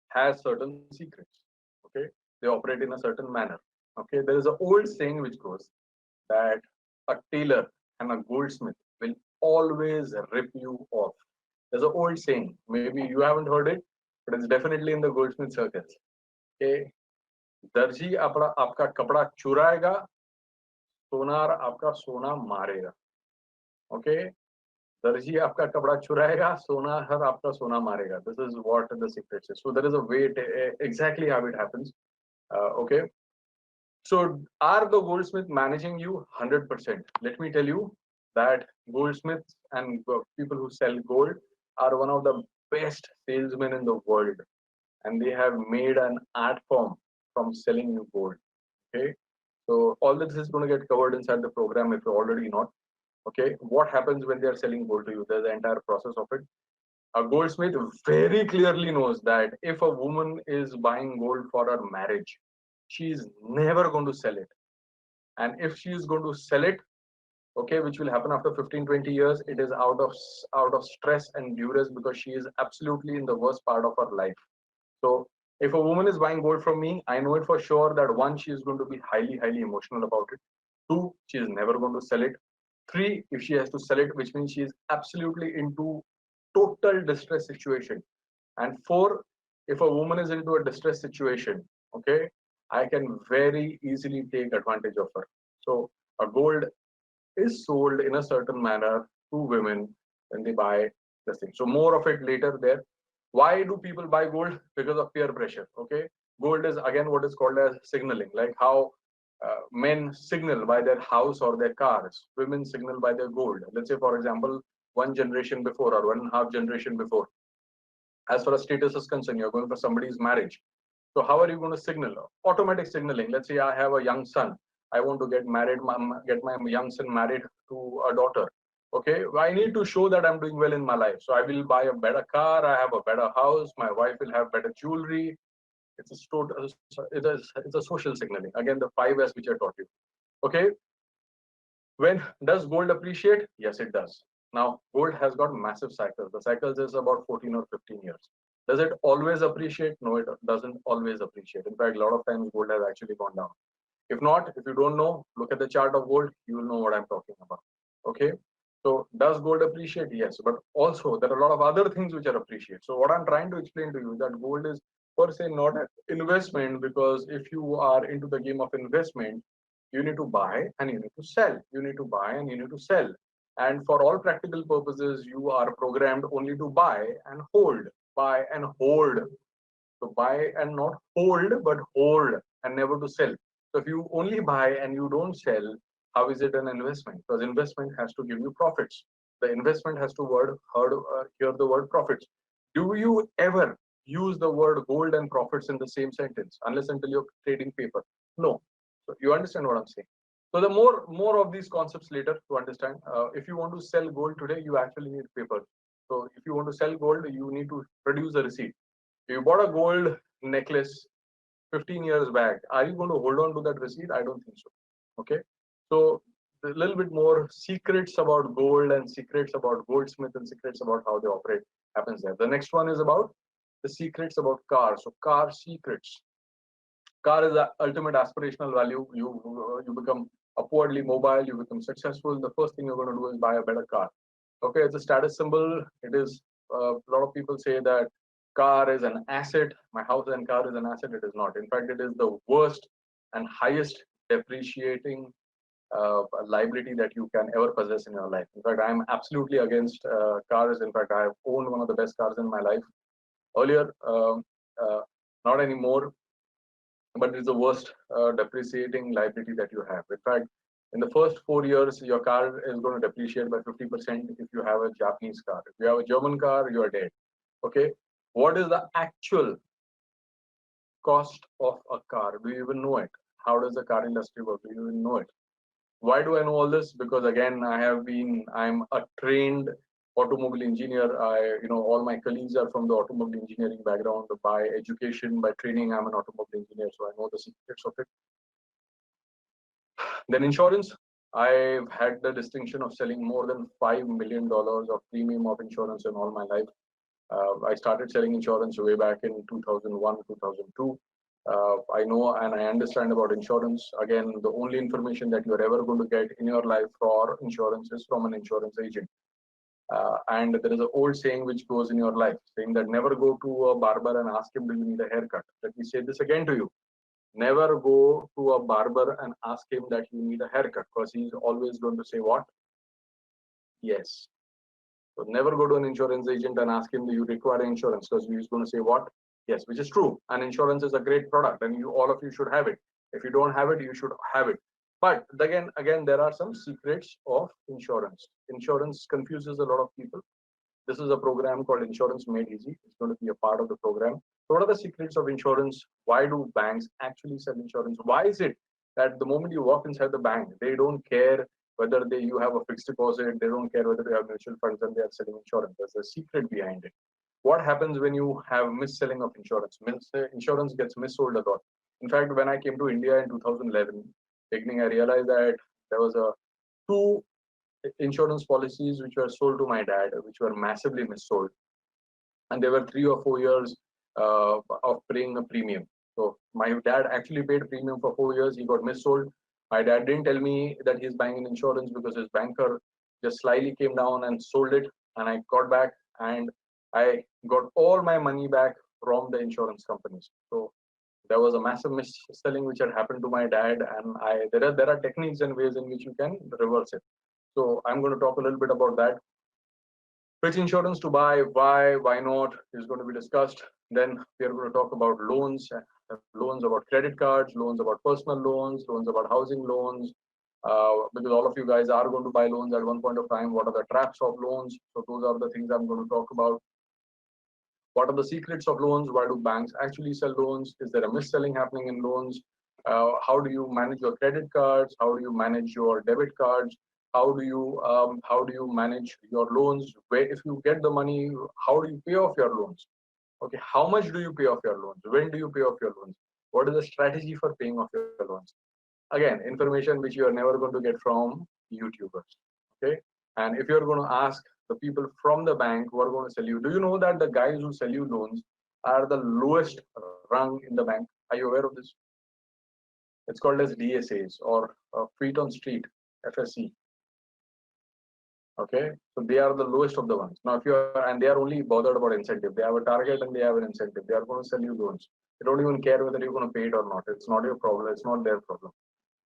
has certain secrets. Okay, they operate in a certain manner. Okay, there is an old saying which goes that a tailor and a goldsmith will always rip you off. There's an old saying. Maybe you haven't heard it, but it's definitely in the goldsmith circles. Okay, दर्जी आपका कपड़ा चुराएगा, सोनार आपका सोना मारेगा. Okay, दर्जी आपका कपड़ा चुराएगा, सोनार आपका सोना मारेगा. This is what the secret is. So there is a way exactly how it happens. Okay. So are the goldsmith managing you 100%? Let me tell you that goldsmiths and people who sell gold are one of the best salesmen in the world, and they have made an art form from selling you gold. Okay. So all this is going to get covered inside the program if you're already not. Okay, what happens when they are selling gold to you? There's the entire process of it. A goldsmith very clearly knows that if a woman is buying gold for her marriage, she is never going to sell it. And if she is going to sell it, okay, which will happen after 15-20 years, it is out of stress and duress because she is absolutely in the worst part of her life. So if a woman is buying gold from me, I know it for sure that one, she is going to be highly, highly emotional about it. Two, she is never going to sell it. Three, if she has to sell it, which means she is absolutely into total distress situation. And four, if a woman is into a distress situation, okay, I can very easily take advantage of her. So a gold is sold in a certain manner to women when they buy this thing. So more of it later there. Why do people buy gold? Because of peer pressure. Okay, gold is again what is called as signaling, like how men signal by their house or their cars, women signal by their gold. Let's say, for example, one generation before or 1.5 generation before, as far as status is concerned, you're going for somebody's marriage. So how are you going to signal? Automatic signaling. Let's say I have a young son. I want to get my young son married to a daughter. Okay, I need to show that I'm doing well in my life. So I will buy a better car, I have a better house, my wife will have better jewelry. It's a social signaling. Again, the 5S which I taught you. Okay, when does gold appreciate? Yes, it does. Now, gold has got massive cycles. The cycles is about 14 or 15 years. Does it always appreciate? No, it doesn't always appreciate. In fact, a lot of times gold has actually gone down. If not, if you don't know, look at the chart of gold, you will know what I'm talking about. Okay. So does gold appreciate? Yes, but also there are a lot of other things which are appreciate. So what I'm trying to explain to you is that gold is per se not an investment, because if you are into the game of investment, you need to buy and you need to sell. You need to buy and you need to sell. And for all practical purposes, you are programmed only to buy and hold, buy and hold. So buy and not hold, but hold and never to sell. So if you only buy and you don't sell, how is it an investment? Because investment has to give you profits. The investment has to hear the word profits. Do you ever use the word gold and profits in the same sentence, unless until you're trading paper? No. So you understand what I'm saying. So the more of these concepts later to understand. If you want to sell gold today, you actually need paper. So if you want to sell gold, you need to produce a receipt. You bought a gold necklace 15 years back. Are you going to hold on to that receipt? I don't think so. Okay. So a little bit more secrets about gold and secrets about goldsmith and secrets about how they operate happens there. The next one is about the secrets about cars. So car secrets. Car is the ultimate aspirational value. You become upwardly mobile. You become successful. The first thing you're going to do is buy a better car. Okay, it's a status symbol. It is a lot of people say that car is an asset. My house and car is an asset. It is not. In fact, it is the worst and highest depreciating liability that you can ever possess in your life. In fact, I am absolutely against cars. In fact, I have owned one of the best cars in my life earlier. Uh, Not anymore, but it's the worst depreciating liability that you have. In fact, in the first 4 years, your car is going to depreciate by 50% if you have a Japanese car. If you have a German car, you are dead. Okay. What is the actual cost of a car? Do you even know it? How does the car industry work? Do you even know it? Why do I know all this? Because again, I'm a trained automobile engineer. All my colleagues are from the automobile engineering background. By education, by training, I'm an automobile engineer, so I know the secrets of it. Then insurance. I've had the distinction of selling more than $5 million of premium of insurance in all my life. I started selling insurance way back in 2001, 2002. I know and I understand about insurance. Again, the only information that you're ever going to get in your life for insurance is from an insurance agent. And there is an old saying which goes in your life, saying that never go to a barber and ask him, do you need a haircut? Let me say this again to you. Never go to a barber and ask him that you need a haircut, because he's always going to say what? Yes. So never go to an insurance agent and ask him, do you require insurance? Because he's going to say what? Yes, which is true. And insurance is a great product, and all of you should have it. If you don't have it, you should have it. But again, there are some secrets of insurance. Insurance confuses a lot of people. This is a program called Insurance Made Easy. It's going to be a part of the program. So what are the secrets of insurance? Why do banks actually sell insurance? Why is it that the moment you walk inside the bank, they don't care whether you have a fixed deposit, they don't care whether you have mutual funds, and they are selling insurance? There's a secret behind it. What happens when you have mis-selling of insurance? Insurance gets missold a lot. In fact, when I came to India in 2011, beginning, I realized that there was a two insurance policies which were sold to my dad, which were massively missold, and there were 3 or 4 years of paying a premium. So my dad actually paid premium for 4 years. He got missold. My dad didn't tell me that he's buying an insurance, because his banker just slyly came down and sold it, and I got back and I got all my money back from the insurance companies. So there was a massive mis-selling which had happened to my dad, and there are techniques and ways in which you can reverse it. So I'm going to talk a little bit about that. Which insurance to buy, why not, is going to be discussed. Then we are going to talk about loans, loans about credit cards, loans about personal loans, loans about housing loans, because all of you guys are going to buy loans at one point of time. What are the traps of loans? So those are the things I'm going to talk about. What are the secrets of loans? Why do banks actually sell loans? Is there a mis-selling happening in loans? How do you manage your credit cards? How do you manage your debit cards? How do you manage your loans? Where, if you get the money, how do you pay off your loans? Okay, how much do you pay off your loans? When do you pay off your loans? What is the strategy for paying off your loans? Again, information which you are never going to get from YouTubers. Okay, and if you're going to ask the people from the bank who are going to sell you, do you know that the guys who sell you loans are the lowest rung in the bank? Are you aware of this? It's called as DSAs, or feet on street, FSC. Okay, so they are the lowest of the ones. Now, if you are, and they are only bothered about incentive. They have a target and they have an incentive. They are going to sell you loans. They don't even care whether you're going to pay it or not. It's not your problem. It's not their problem.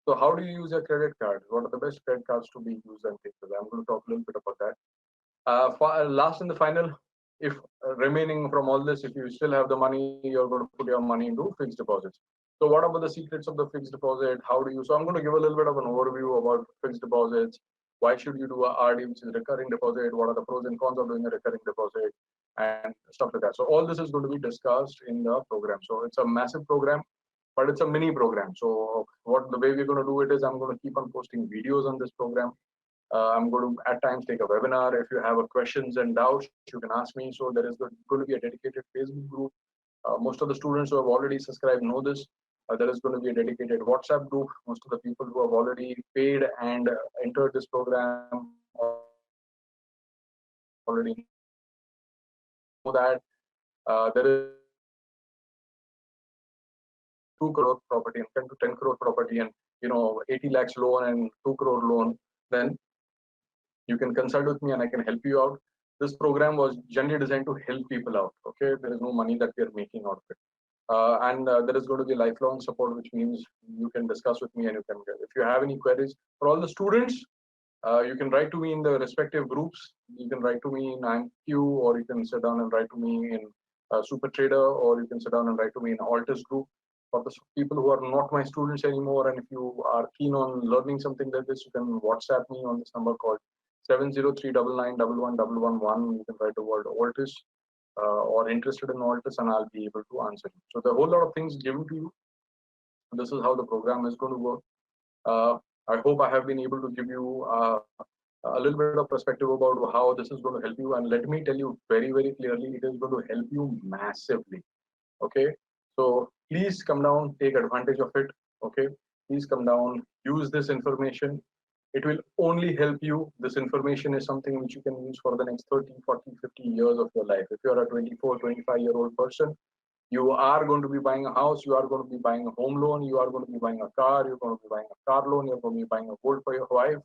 So, how do you use your credit card? What are the best credit cards to be used and things like that? I'm going to talk a little bit about that. Last and the final, if remaining from all this, if you still have the money, you're going to put your money into fixed deposits. So, what about the secrets of the fixed deposit? How do you? So, I'm going to give a little bit of an overview about fixed deposits. Why should you do a RD, which is recurring deposit? What are the pros and cons of doing a recurring deposit, and stuff like that. So, all this is going to be discussed in the program. So, it's a massive program, but it's a mini program. So, what the way we're going to do it is, I'm going to keep on posting videos on this program. I'm going to at times take a webinar. If you have questions and doubts, you can ask me. So there is going to be a dedicated Facebook group. Most of the students who have already subscribed know this. There is going to be a dedicated WhatsApp group. Most of the people who have already paid and entered this program already know that. There is going to be a dedicated WhatsApp group. There is going to be a dedicated WhatsApp group. If you have 2 crore property and 10 crore property and 80 lakhs loan and 2 crore loan, then you can consult with me and I can help you out. This program was generally designed to help people out. Okay, there is no money that we are making out of it. And there is going to be lifelong support, which means you can discuss with me and you can get. If you have any queries for all the students, you can write to me in the respective groups. You can write to me in IMQ, or you can sit down and write to me in Super Trader, or you can sit down and write to me in ALTIS group. For the people who are not my students anymore, and if you are keen on learning something like this, you can WhatsApp me on this number called 703991111. You can write the word ALTIS or interested in ALTIS, and I'll be able to answer you. So the whole lot of things given to you. This is how the program is going to work. I hope I have been able to give you a little bit of perspective about how this is going to help you. And let me tell you very, very clearly, it is going to help you massively. Okay, so please come down, take advantage of it. Okay, please come down, use this information. It will only help you. This information is something which you can use for the next 30, 40, 50 years of your life. If you're a 24, 25-year-old person, you are going to be buying a house, you are going to be buying a home loan, you are going to be buying a car, you're going to be buying a car loan, you're going to be buying a gold for your wife,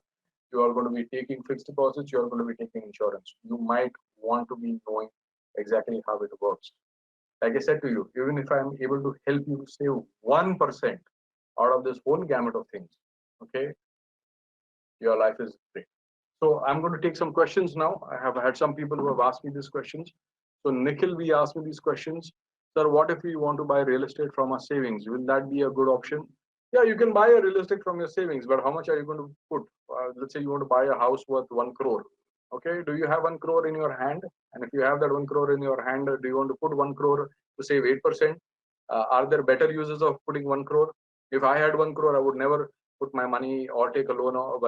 you are going to be taking fixed deposits, you are going to be taking insurance. You might want to be knowing exactly how it works. Like I said to you, even if I'm able to help you save 1% out of this whole gamut of things, okay, your life is great. So I'm going to take some questions now. I have had some people who have asked me these questions. So Nikhil, we asked me these questions. Sir, what if we want to buy real estate from our savings? Will that be a good option? Yeah, you can buy a real estate from your savings, but how much are you going to put? Let's say you want to buy a house worth 1 crore. Okay, do you have 1 crore in your hand? And if you have that 1 crore in your hand, do you want to put 1 crore to save 8%? Are there better uses of putting 1 crore? If I had 1 crore, I would never put my money or take a loan or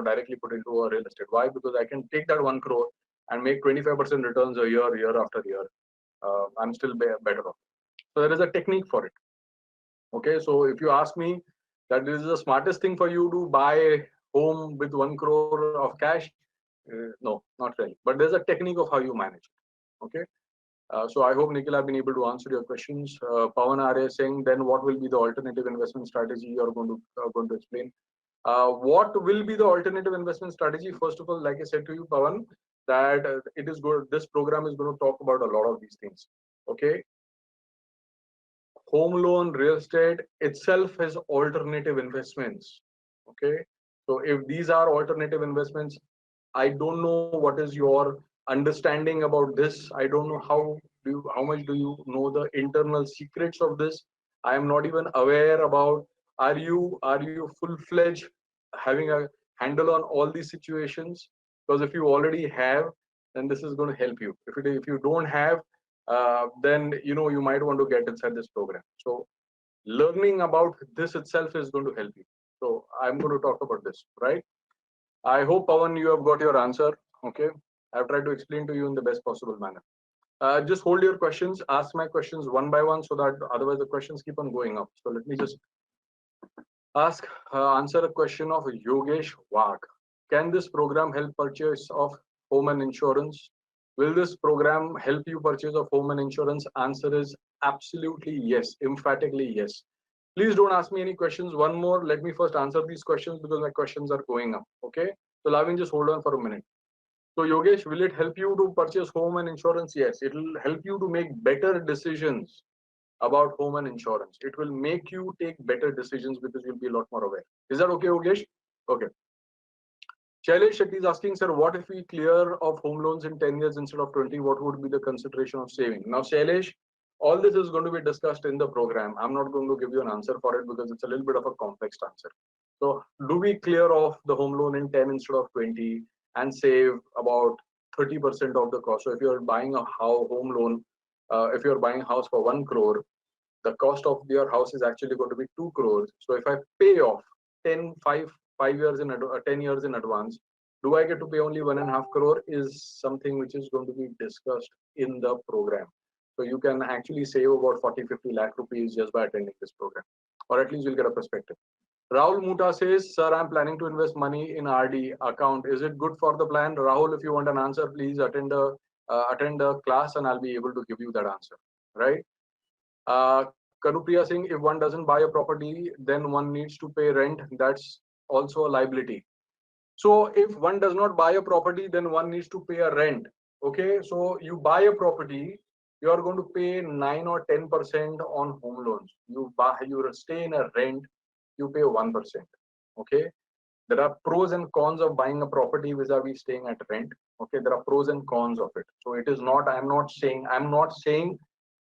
directly put into a real estate. Why? Because I can take that 1 crore and make 25% returns a year after year. I'm still better off. So there is a technique for it. Okay, so if you ask me that this is the smartest thing for you to buy a home with 1 crore of cash, no, not really. But there's a technique of how you manage it. Okay. So I hope, Nikhil, I've been able to answer your questions. Pawan Arya is saying, then what will be the alternative investment strategy you are going to explain? What will be the alternative investment strategy? First of all, like I said to you, Pawan, that it is good. This program is going to talk about a lot of these things. Okay. Home loan, real estate itself has alternative investments. Okay. So if these are alternative investments, I don't know what is your understanding about this. I don't know how much do you know the internal secrets of this. I am not even aware about, are you full-fledged having a handle on all these situations? Because if you already have, then this is going to help you. If you don't have, then you might want to get inside this program. So learning about this itself is going to help you. So I'm going to talk about this, right? I hope, Pawan, you have got your answer. Okay. I've tried to explain to you in the best possible manner. Just hold your questions, ask my questions one by one so that otherwise the questions keep on going up. So let me just answer a question of Yogesh Wag. Can this program help purchase of home and insurance? Will this program help you purchase of home and insurance? Answer is absolutely yes, emphatically yes. Please don't ask me any questions. One more, let me first answer these questions because my questions are going up. Okay. So Lavin, just hold on for a minute. So Yogesh, will it help you to purchase home and insurance? Yes, it will help you to make better decisions about home and insurance. It will make you take better decisions because you'll be a lot more aware. Is that okay, Yogesh? Okay. Shailesh Shetty is asking, sir, what if we clear of home loans in 10 years instead of 20? What would be the consideration of saving? Now, Shailesh, all this is going to be discussed in the program. I'm not going to give you an answer for it because it's a little bit of a complex answer. So, do we clear off the home loan in 10 instead of 20 and save about 30% of the cost? So, if you're buying a home loan, if you're buying a house for 1 crore, the cost of your house is actually going to be 2 crores. So if I pay off 10, 5 years 10 years in advance, do I get to pay only 1.5 crore is something which is going to be discussed in the program. So you can actually save about 40, 50 lakh rupees just by attending this program, or at least you'll get a perspective. Rahul Muta says, sir, I'm planning to invest money in RD account. Is it good for the plan? Rahul, if you want an answer, please attend a class and I'll be able to give you that answer, right? Kanupriya Singh, if one doesn't buy a property, then one needs to pay rent. That's also a liability. So if one does not buy a property, then one needs to pay a rent. Okay, so you buy a property, you are going to pay 9 or 10% on home loans. You stay in a rent, you pay 1%. Okay, there are pros and cons of buying a property vis-a-vis staying at rent. Okay, there are pros and cons of it. So it is not. I'm not saying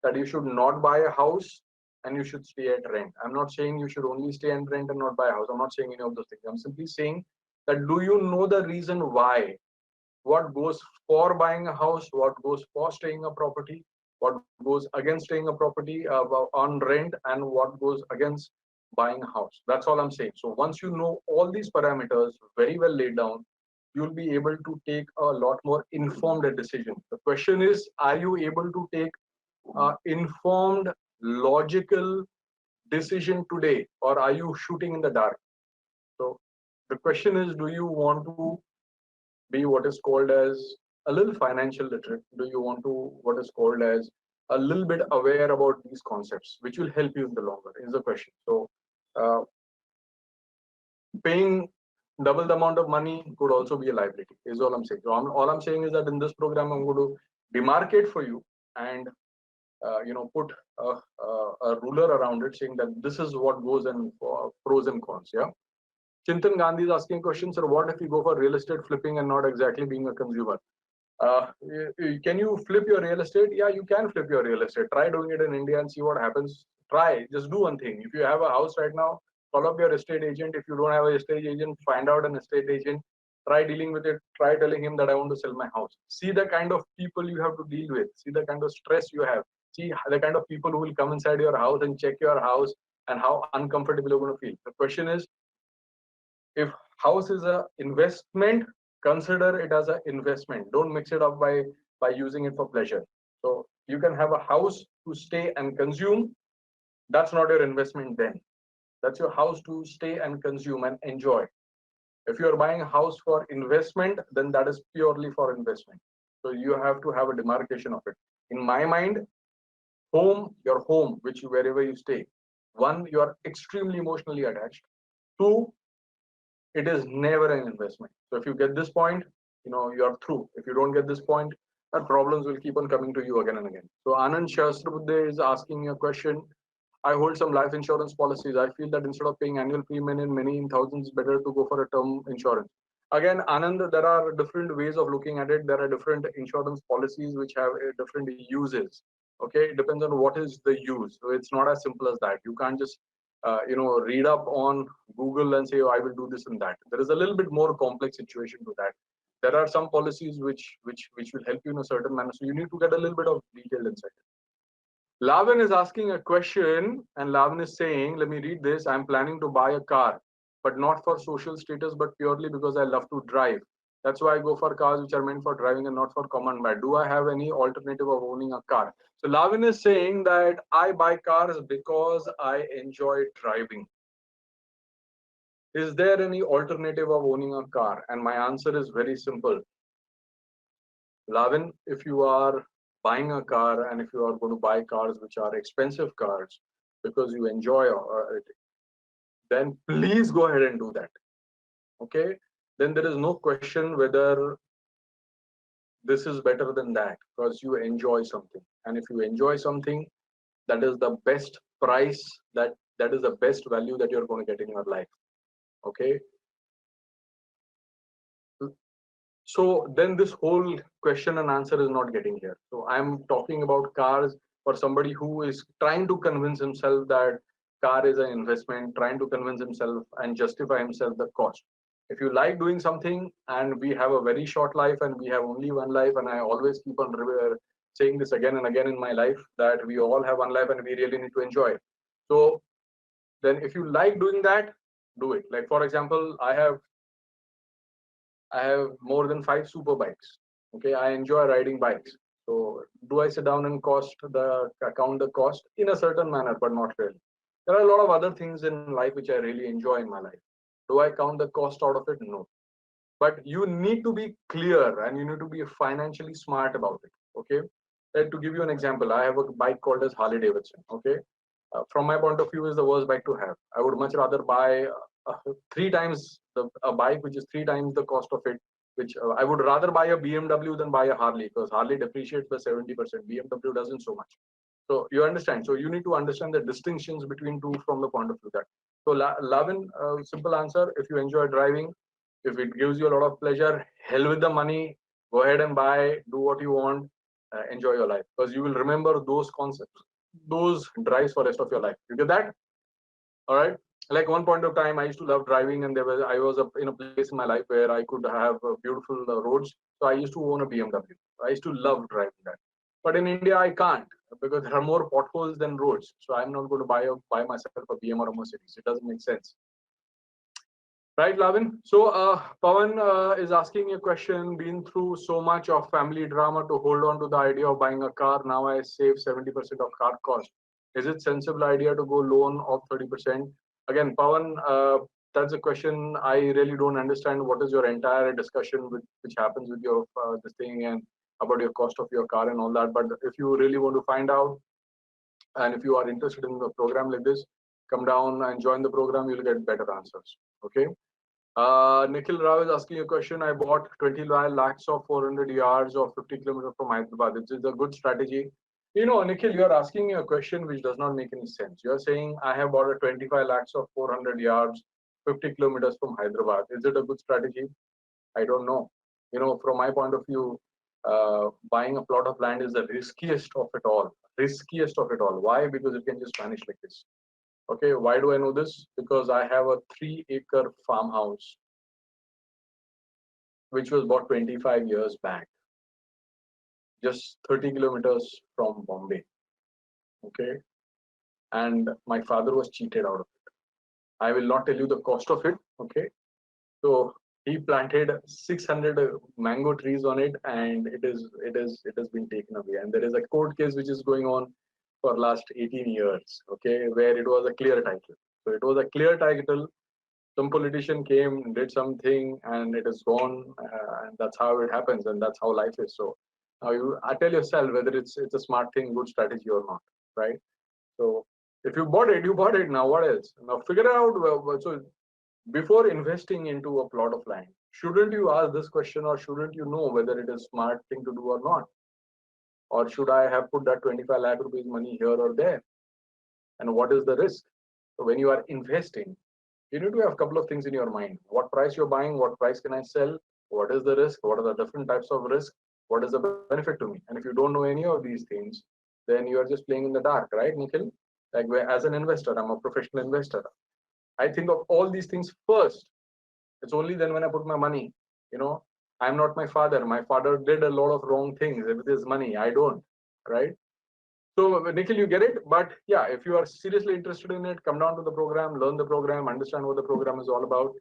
that you should not buy a house and you should stay at rent. I'm not saying you should only stay at rent and not buy a house. I'm not saying any of those things. I'm simply saying that do you know the reason why? What goes for buying a house? What goes for staying a property? What goes against staying a property on rent? And what goes against buying a house? That's all I'm saying. So once you know all these parameters very well laid down, you'll be able to take a lot more informed decision. The question is, are you able to take informed, logical decision today, or are you shooting in the dark? So the question is, do you want to be what is called as a little financial literate? Do you want to what is called as a little bit aware about these concepts, which will help you in the long run? Is the question. So uh, paying double the amount of money could also be a liability. Is all I'm saying. So all I'm saying is that in this program, I'm going to demarcate for you and put a ruler around it saying that this is what goes and pros and cons. Yeah. Chintan Gandhi is asking questions, sir, what if you go for real estate flipping and not exactly being a consumer? Can you flip your real estate? Yeah, you can flip your real estate. Try doing it in India and see what happens. Try, just do one thing. If you have a house right now, call up your estate agent. If you don't have an estate agent, find out an estate agent. Try dealing with it. Try telling him that I want to sell my house. See the kind of people you have to deal with. See the kind of stress you have. See the kind of people who will come inside your house and check your house and how uncomfortable you're going to feel. The question is, if house is a investment, consider it as an investment. Don't mix it up by using it for pleasure. So you can have a house to stay and consume. That's not your investment then. That's your house to stay and consume and enjoy. If you're buying a house for investment, then that is purely for investment. So you have to have a demarcation of it. In my mind, your home, wherever you stay, one, you are extremely emotionally attached. Two, it is never an investment. So if you get this point, you are through. If you don't get this point, problems will keep on coming to you again and again. So Anand Shastrabuddhe is asking me a question. I hold some life insurance policies. I feel that instead of paying annual premium in many in thousands, it's better to go for a term insurance. Again, Anand, there are different ways of looking at it. There are different insurance policies which have different uses. Okay, it depends on what is the use. So it's not as simple as that. You can't just read up on Google and say, oh, I will do this and that. There is a little bit more complex situation to that. There are some policies which will help you in a certain manner. So you need to get a little bit of detailed insight. Lavin is asking a question, and Lavin is saying, let me read this. I'm planning to buy a car. but not for social status, but purely because I love to drive. That's why I go for cars which are meant for driving and not for common man. Do I have any alternative of owning a car? So Lavin is saying that I buy cars because I enjoy driving. Is there any alternative of owning a car? And my answer is very simple. Lavin, if you are buying a car and if you are going to buy cars which are expensive cars because you enjoy it, then please go ahead and do that. Okay? Then there is no question whether this is better than that because you enjoy something. And if you enjoy something, that is the best price, that is the best value that you're going to get in your life. Okay? So then this whole question and answer is not getting here. So I'm talking about cars for somebody who is trying to convince himself that car is an investment, trying to convince himself and justify himself the cost. If you like doing something and we have a very short life and we have only one life, and I always keep on saying this again and again in my life that we all have one life and we really need to enjoy it. So then if you like doing that, do it. Like for example, I have more than 5 super bikes. Okay, I enjoy riding bikes. So do I sit down and count the cost in a certain manner, but not really. There are a lot of other things in life which I really enjoy in my life. Do I count the cost out of it? No. But you need to be clear and you need to be financially smart about it. Okay. To give you an example, I have a bike called as Harley Davidson. Okay. From my point of view, is the worst bike to have. I would much rather buy three times a bike which is three times the cost of it. Which I would rather buy a BMW than buy a Harley because Harley depreciates by 70%. BMW doesn't so much. So you understand. So you need to understand the distinctions between two from the point of view that. So Lavin, simple answer: if you enjoy driving, if it gives you a lot of pleasure, hell with the money. Go ahead and buy. Do what you want. Enjoy your life because you will remember those concepts, those drives for rest of your life. You get that? All right. Like one point of time, I used to love driving, and I was in a place in my life where I could have beautiful roads. So I used to own a BMW. I used to love driving that. But in India, I can't because there are more potholes than roads. So I'm not going to buy myself a BM or a Mercedes. It doesn't make sense. Right, Lavin? So, Pawan is asking a question. Been through so much of family drama to hold on to the idea of buying a car. Now I save 70% of car cost. Is it sensible idea to go loan of 30%? Again, Pawan, that's a question I really don't understand. What is your entire discussion which happens with your this thing and about your cost of your car and all that? But if you really want to find out, and if you are interested in a program like this, come down and join the program. You'll get better answers. Okay. Nikhil Rao is asking a question. I bought 20 lakhs of 400 yards or 50 kilometers from Hyderabad. This is a good strategy. You know, Nikhil, you are asking me a question which does not make any sense. You are saying I have bought a 25 lakhs of 400 yards, 50 kilometers from Hyderabad. Is it a good strategy? I don't know. You know, from my point of view, buying a plot of land is the riskiest of it all. Riskiest of it all. Why? Because it can just vanish like this. Okay, why do I know this? Because I have a 3-acre farmhouse which was bought 25 years back, just 30 kilometers from Bombay. Okay, and my father was cheated out of it. I will not tell you the cost of it. Okay, so he planted 600 mango trees on it, and it has been taken away. And there is a court case which is going on for last 18 years. Okay, where it was a clear title. So it was a clear title. Some politician came, did something, and it is gone. And that's how it happens, and that's how life is. So now I tell yourself whether it's a smart thing, good strategy or not, right? So if you bought it, you bought it. Now what else? Now figure out. So before investing into a plot of land, shouldn't you ask this question, or shouldn't you know whether it is smart thing to do or not? Or should I have put that 25 lakh rupees money here or there? And what is the risk? So when you are investing, you need to have a couple of things in your mind. What price you're buying, what price can I sell, what is the risk, what are the different types of risk, what is the benefit to me? And if you don't know any of these things, then you are just playing in the dark, right, Nikhil? Like as an investor, I'm a professional investor. I think of all these things first. It's only then when I put my money. You know, I'm not my father. My father did a lot of wrong things with his money. I don't, right? So Nikhil, you get it? But yeah, if you are seriously interested in it, come down to the program, learn the program, understand what the program is all about.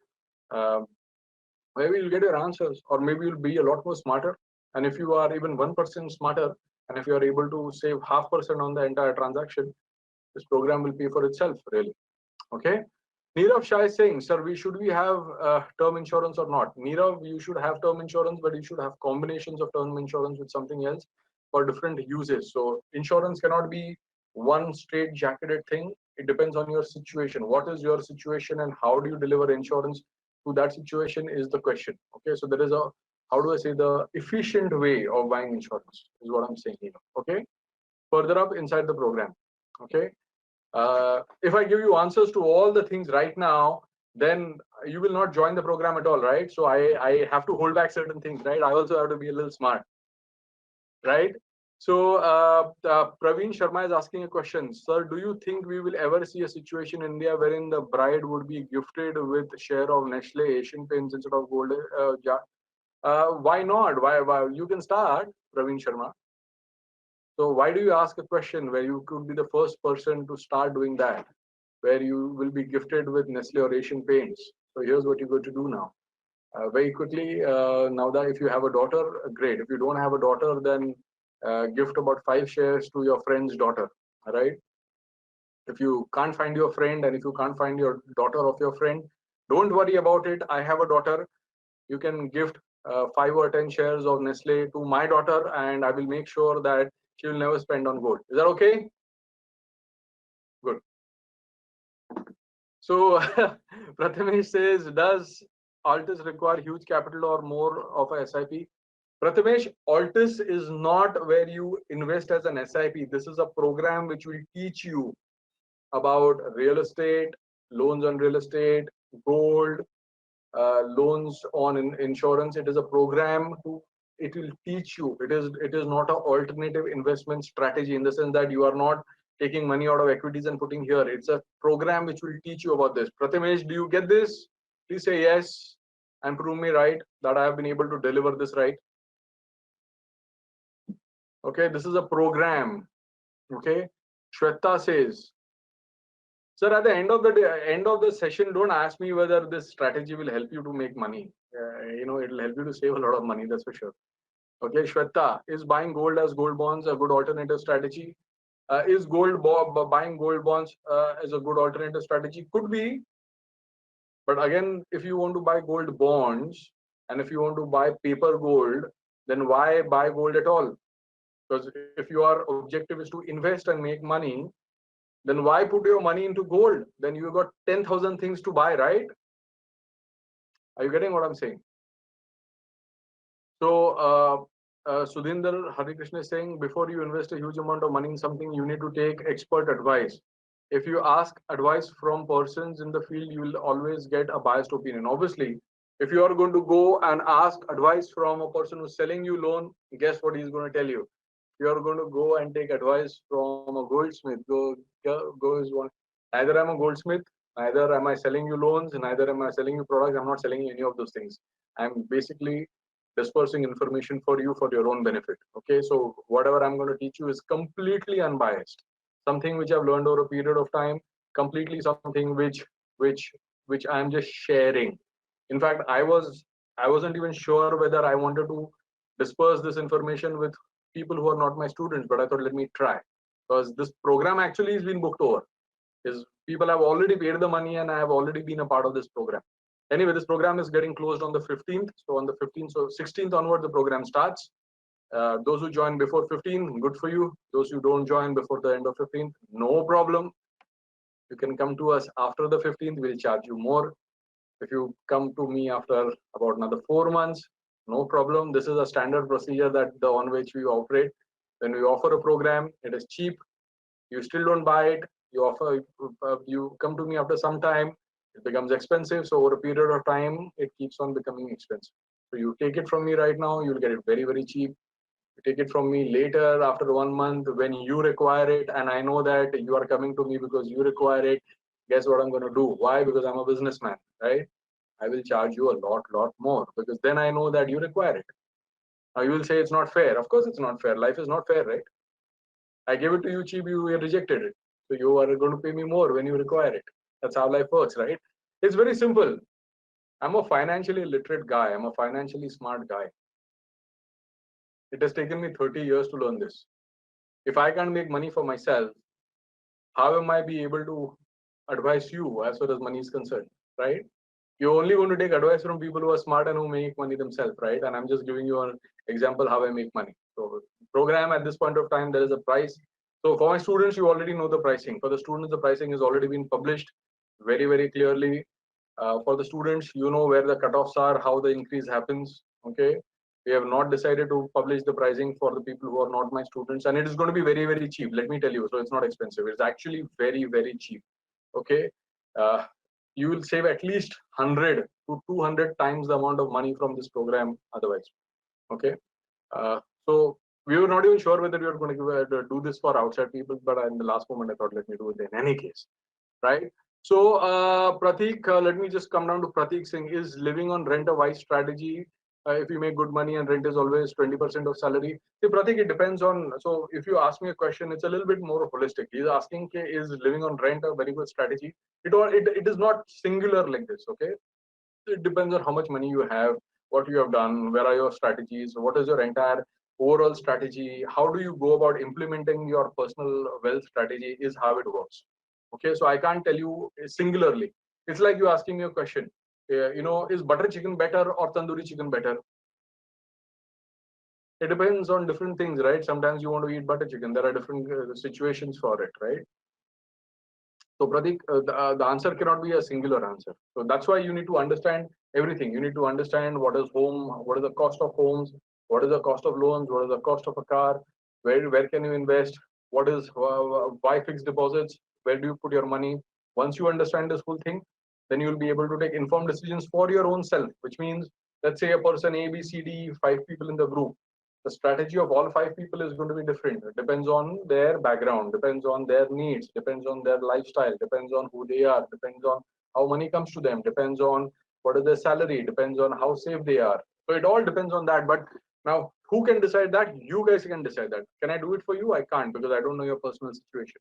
Um, Maybe you'll get your answers, or maybe you'll be a lot more smarter. And if you are even 1% smarter, and if you are able to save 0.5% on the entire transaction, this program will pay for itself, really. Okay. Nirav Shah is saying, sir, we have term insurance or not? Nirav, you should have term insurance, but you should have combinations of term insurance with something else for different uses. So insurance cannot be one straight jacketed thing. It depends on your situation. What is your situation and how do you deliver insurance to that situation is the question. Okay, so there is a, how do I say, the efficient way of buying insurance is what I'm saying here. Okay, further up inside the program. Okay, if I give you answers to all the things right now, then you will not join the program at all, right? So I have to hold back certain things, right? I also have to be a little smart, right? So Praveen Sharma is asking a question. Sir, do you think we will ever see a situation in India wherein the bride would be gifted with share of Nestle Asian Paints instead of gold? Why not? Why? You can start, Praveen Sharma. So why do you ask a question where you could be the first person to start doing that, where you will be gifted with Nestle or Asian Paints? So here's what you're going to do now. Very quickly, now that if you have a daughter, great. If you don't have a daughter, then gift about 5 shares to your friend's daughter. All right. If you can't find your friend and if you can't find your daughter of your friend, don't worry about it. I have a daughter. You can gift 5 or 10 shares of Nestle to my daughter, and I will make sure that she will never spend on gold. Is that okay? Good. So Prathamesh says, does Altis require huge capital or more of a SIP? Prathamesh, Altis is not where you invest as an SIP. This is a program which will teach you about real estate, loans on real estate, gold, loans on insurance. It is a program to, it will teach you. It is not an alternative investment strategy in the sense that you are not taking money out of equities and putting here. It's a program which will teach you about this. Prathamesh, do you get this? Please say yes and prove me right that I have been able to deliver this right. Okay, this is a program. Okay, Shweta says, sir, at the end of the day, end of the session, don't ask me whether this strategy will help you to make money. It'll help you to save a lot of money, that's for sure. Okay, Shweta, is buying gold as gold bonds a good alternative strategy? Is buying gold bonds as a good alternative strategy? Could be, but again, if you want to buy gold bonds and if you want to buy paper gold, then why buy gold at all? Because if your objective is to invest and make money, then why put your money into gold? Then you got 10,000 things to buy, right? Are you getting what I'm saying? So Sudhinder Hari Krishna is saying, before you invest a huge amount of money in something, you need to take expert advice. If you ask advice from persons in the field, you will always get a biased opinion. Obviously, if you are going to go and ask advice from a person who's selling you loan, guess what he's going to tell you? You are going to go and take advice from a goldsmith. Go is one. Neither am a goldsmith, neither am I selling you loans, neither am I selling you products. I'm not selling you any of those things. I'm basically dispersing information for you for your own benefit. Okay, so whatever I'm going to teach you is completely unbiased. Something which I've learned over a period of time, completely something which I'm just sharing. In fact, I wasn't even sure whether I wanted to disperse this information with people who are not my students, but I thought let me try, because this program actually has been booked over. Is people have already paid the money and I have already been a part of this program. Anyway, this program is getting closed on the 15th. So on the 15th, so 16th onward, the program starts. Those who join before 15, good for you. Those who don't join before the end of 15th, no problem. You can come to us after the 15th, we'll charge you more. If you come to me after about another 4 months, no problem. This is a standard procedure that on which we operate. When we offer a program, it is cheap. You still don't buy it. You come to me after some time, it becomes expensive. So over a period of time, it keeps on becoming expensive. So you take it from me right now, you'll get it very, very cheap. You take it from me later after 1 month when you require it, and I know that you are coming to me because you require it. Guess what I'm going to do? Why? Because I'm a businessman, right? I will charge you a lot more, because then I know that you require it. Now you will say it's not fair. Of course it's not fair. Life is not fair, right? I gave it to you cheap, you rejected it. So you are going to pay me more when you require it. That's how life works, right? It's very simple. I'm a financially literate guy. I'm a financially smart guy. It has taken me 30 years to learn this. If I can't make money for myself, how am I be able to advise you as far as money is concerned, right? You're only going to take advice from people who are smart and who make money themselves, right? And I'm just giving you an example how I make money. So program at this point of time, there is a price. So for my students, you already know the pricing. For the students, the pricing has already been published very, very clearly. For the students, you know where the cutoffs are, how the increase happens. Okay. We have not decided to publish the pricing for the people who are not my students, and it is going to be very, very cheap. Let me tell you. So it's not expensive. It's actually very, very cheap. Okay. Uh, you will save at least 100 to 200 times the amount of money from this program otherwise. Okay. Uh, so we were not even sure whether we were going to do this for outside people, but in the last moment, I thought, let me do it in any case, right? So, Pratik, let me just come down to Pratik Singh. Is living on rent a wise strategy? If you make good money and rent is always 20% of salary. See, Pratik, it depends on. So, if you ask me a question, it's a little bit more holistic. He's asking, is living on rent a very good strategy? It is not singular like this. Okay, it depends on how much money you have, what you have done, where are your strategies, what is your entire overall strategy, how do you go about implementing your personal wealth strategy is how it works. Okay, so I can't tell you singularly. It's like you asking me a question. Is butter chicken better or tandoori chicken better? It depends on different things, right? Sometimes you want to eat butter chicken. There are different situations for it, right? So Pratik, the answer cannot be a singular answer. So that's why you need to understand everything. You need to understand what is home, what is the cost of homes, what is the cost of loans, what is the cost of a car, where can you invest, what is why fixed deposits, where do you put your money. Once you understand this whole thing, then you will be able to take informed decisions for your own self. Which means, let's say a person A, B, C, D, 5 people in the group, the strategy of all 5 people is going to be different. It depends on their background, depends on their needs, depends on their lifestyle, depends on who they are, depends on how money comes to them, depends on what is their salary, depends on how safe they are. So it all depends on that. But now, who can decide that? You guys can decide that. Can I do it for you? I can't, because I don't know your personal situation.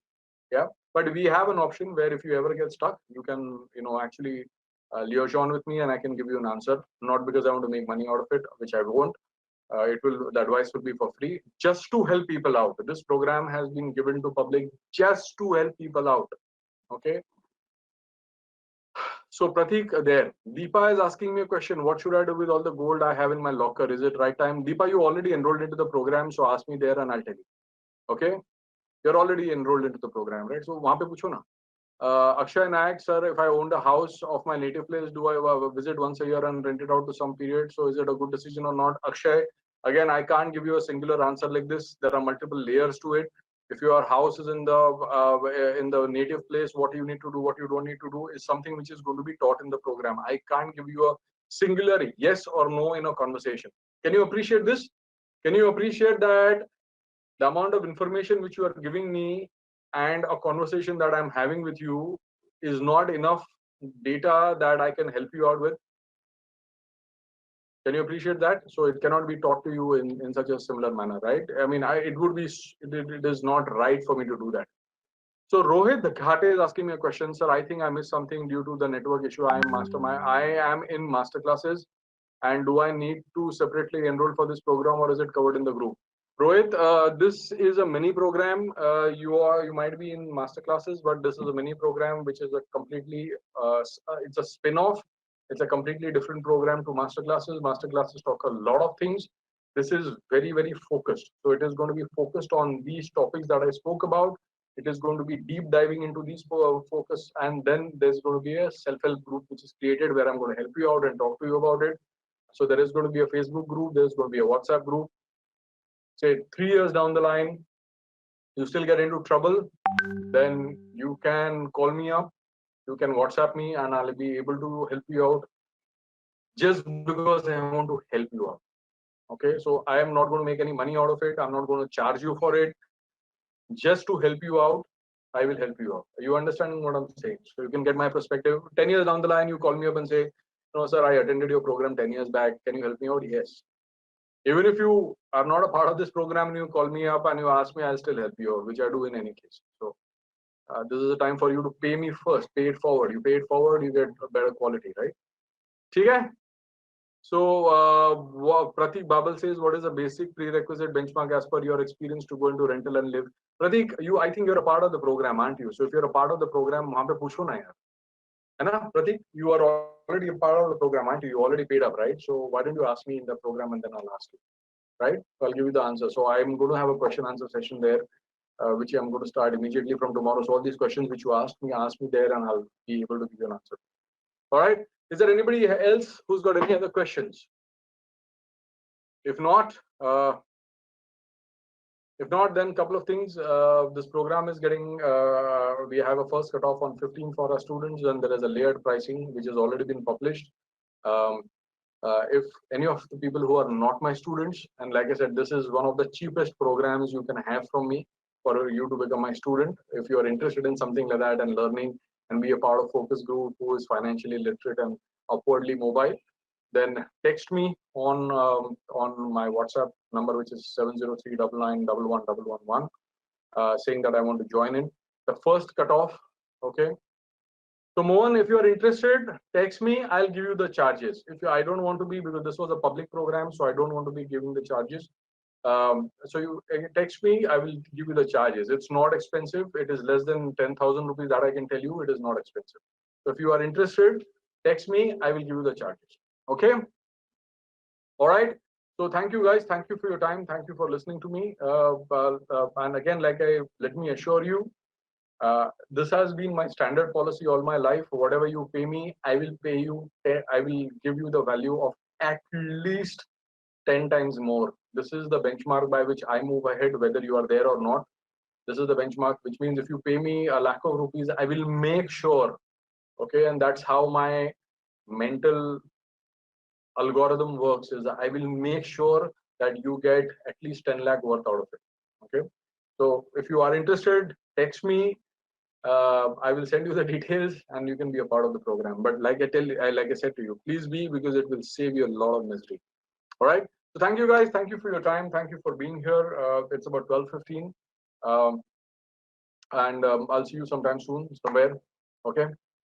Yeah, but we have an option where if you ever get stuck, you can actually liaison with me and I can give you an answer. Not because I want to make money out of it, which I won't. The advice will be for free, just to help people out. This program has been given to public just to help people out. Okay. So Pratik, there. Deepa is asking me a question. What should I do with all the gold I have in my locker? Is it right time? Deepa, you already enrolled into the program, so ask me there and I'll tell you. Okay. You're already enrolled into the program, right? So वहाँ पे पूछो ना. Akshay Nayak, sir, if I owned a house of my native place, do I visit once a year and rent it out to some period? So is it a good decision or not? Akshay, again, I can't give you a singular answer like this. There are multiple layers to it. If your house is in the native place, what you need to do, what you don't need to do, is something which is going to be taught in the program. I can't give you a singular yes or no in a conversation. Can you appreciate this? Can you appreciate that the amount of information which you are giving me and a conversation that I'm having with you is not enough data that I can help you out with? Can you appreciate that? So it cannot be taught to you in such a similar manner, right? I mean, it is not right for me to do that. So Rohit Khate is asking me a question, sir. I think I missed something due to the network issue. I am in master classes, and do I need to separately enroll for this program, or is it covered in the group? Rohit, this is a mini program. You might be in master classes, but this is a mini program which is a completely it's a spin-off. It's a completely different program to master classes. Master classes talk a lot of things. This is very, very focused. So it is going to be focused on these topics that I spoke about. It is going to be deep diving into these focus, and then there's going to be a self-help group which is created where I'm going to help you out and talk to you about it. So there is going to be a Facebook group. There's going to be a WhatsApp group. Say 3 years down the line, you still get into trouble, then you can call me up, you can WhatsApp me, and I'll be able to help you out just because I want to help you out. Okay, so I am not going to make any money out of it. I'm not going to charge you for it. Just to help you out, I will help you out. You understand what I'm saying? So you can get my perspective. 10 years down the line, you call me up and say, no, sir, I attended your program 10 years back. Can you help me out? Yes. Even if you are not a part of this program and you call me up and you ask me, I'll still help you, which I do in any case. So this is a time for you to pay me first, pay it forward. You pay it forward, you get a better quality, right? Okay. So Pratik Babal says, what is the basic prerequisite benchmark as per your experience to go into rental and live? Pratik, I think you're a part of the program, aren't you? So if you're a part of the program, वहाँ पे पूछो ना यार, है ना? Pratik, you are already a part of the program, aren't you? You already paid up, right? So why don't you ask me in the program and then I'll ask you, right? So I'll give you the answer. So I'm going to have a question answer session there, which I'm going to start immediately from tomorrow. So all these questions which you ask me there, and I'll be able to give you an answer. All right. Is there anybody else who's got any other questions? If not, then a couple of things. This program is getting, we have a first cutoff on 15 for our students, and there is a layered pricing which has already been published. If any of the people who are not my students, and like I said, this is one of the cheapest programs you can have from me for you to become my student. If you are interested in something like that and learning and be a part of focus group who is financially literate and upwardly mobile, then text me on my WhatsApp number, which is 70399111111, saying that I want to join in. The first cutoff, okay. So Mohan, if you are interested, text me. I'll give you the charges. If you, I don't want to be, because this was a public program, so I don't want to be giving the charges. So you text me, I will give you the charges. It's not expensive. It is less than 10,000 rupees. That I can tell you. It is not expensive. So if you are interested, text me. I will give you the charges. Okay. All right. So thank you guys. Thank you for your time. Thank you for listening to me. And again, let me assure you, this has been my standard policy all my life. Whatever you pay me, I will pay you. I will give you the value of at least 10 times more. This is the benchmark by which I move ahead, whether you are there or not. This is the benchmark, which means if you pay me a lakh of rupees, I will make sure. Okay, and that's how my mental algorithm works, is I will make sure that you get at least 10 lakh worth out of it. Okay. So if you are interested, text me. I will send you the details and you can be a part of the program. But like I said to you, please be, because it will save you a lot of misery. All right. So thank you guys. Thank you for your time. Thank you for being here. It's about 12:15. And I'll see you sometime soon, somewhere. Okay.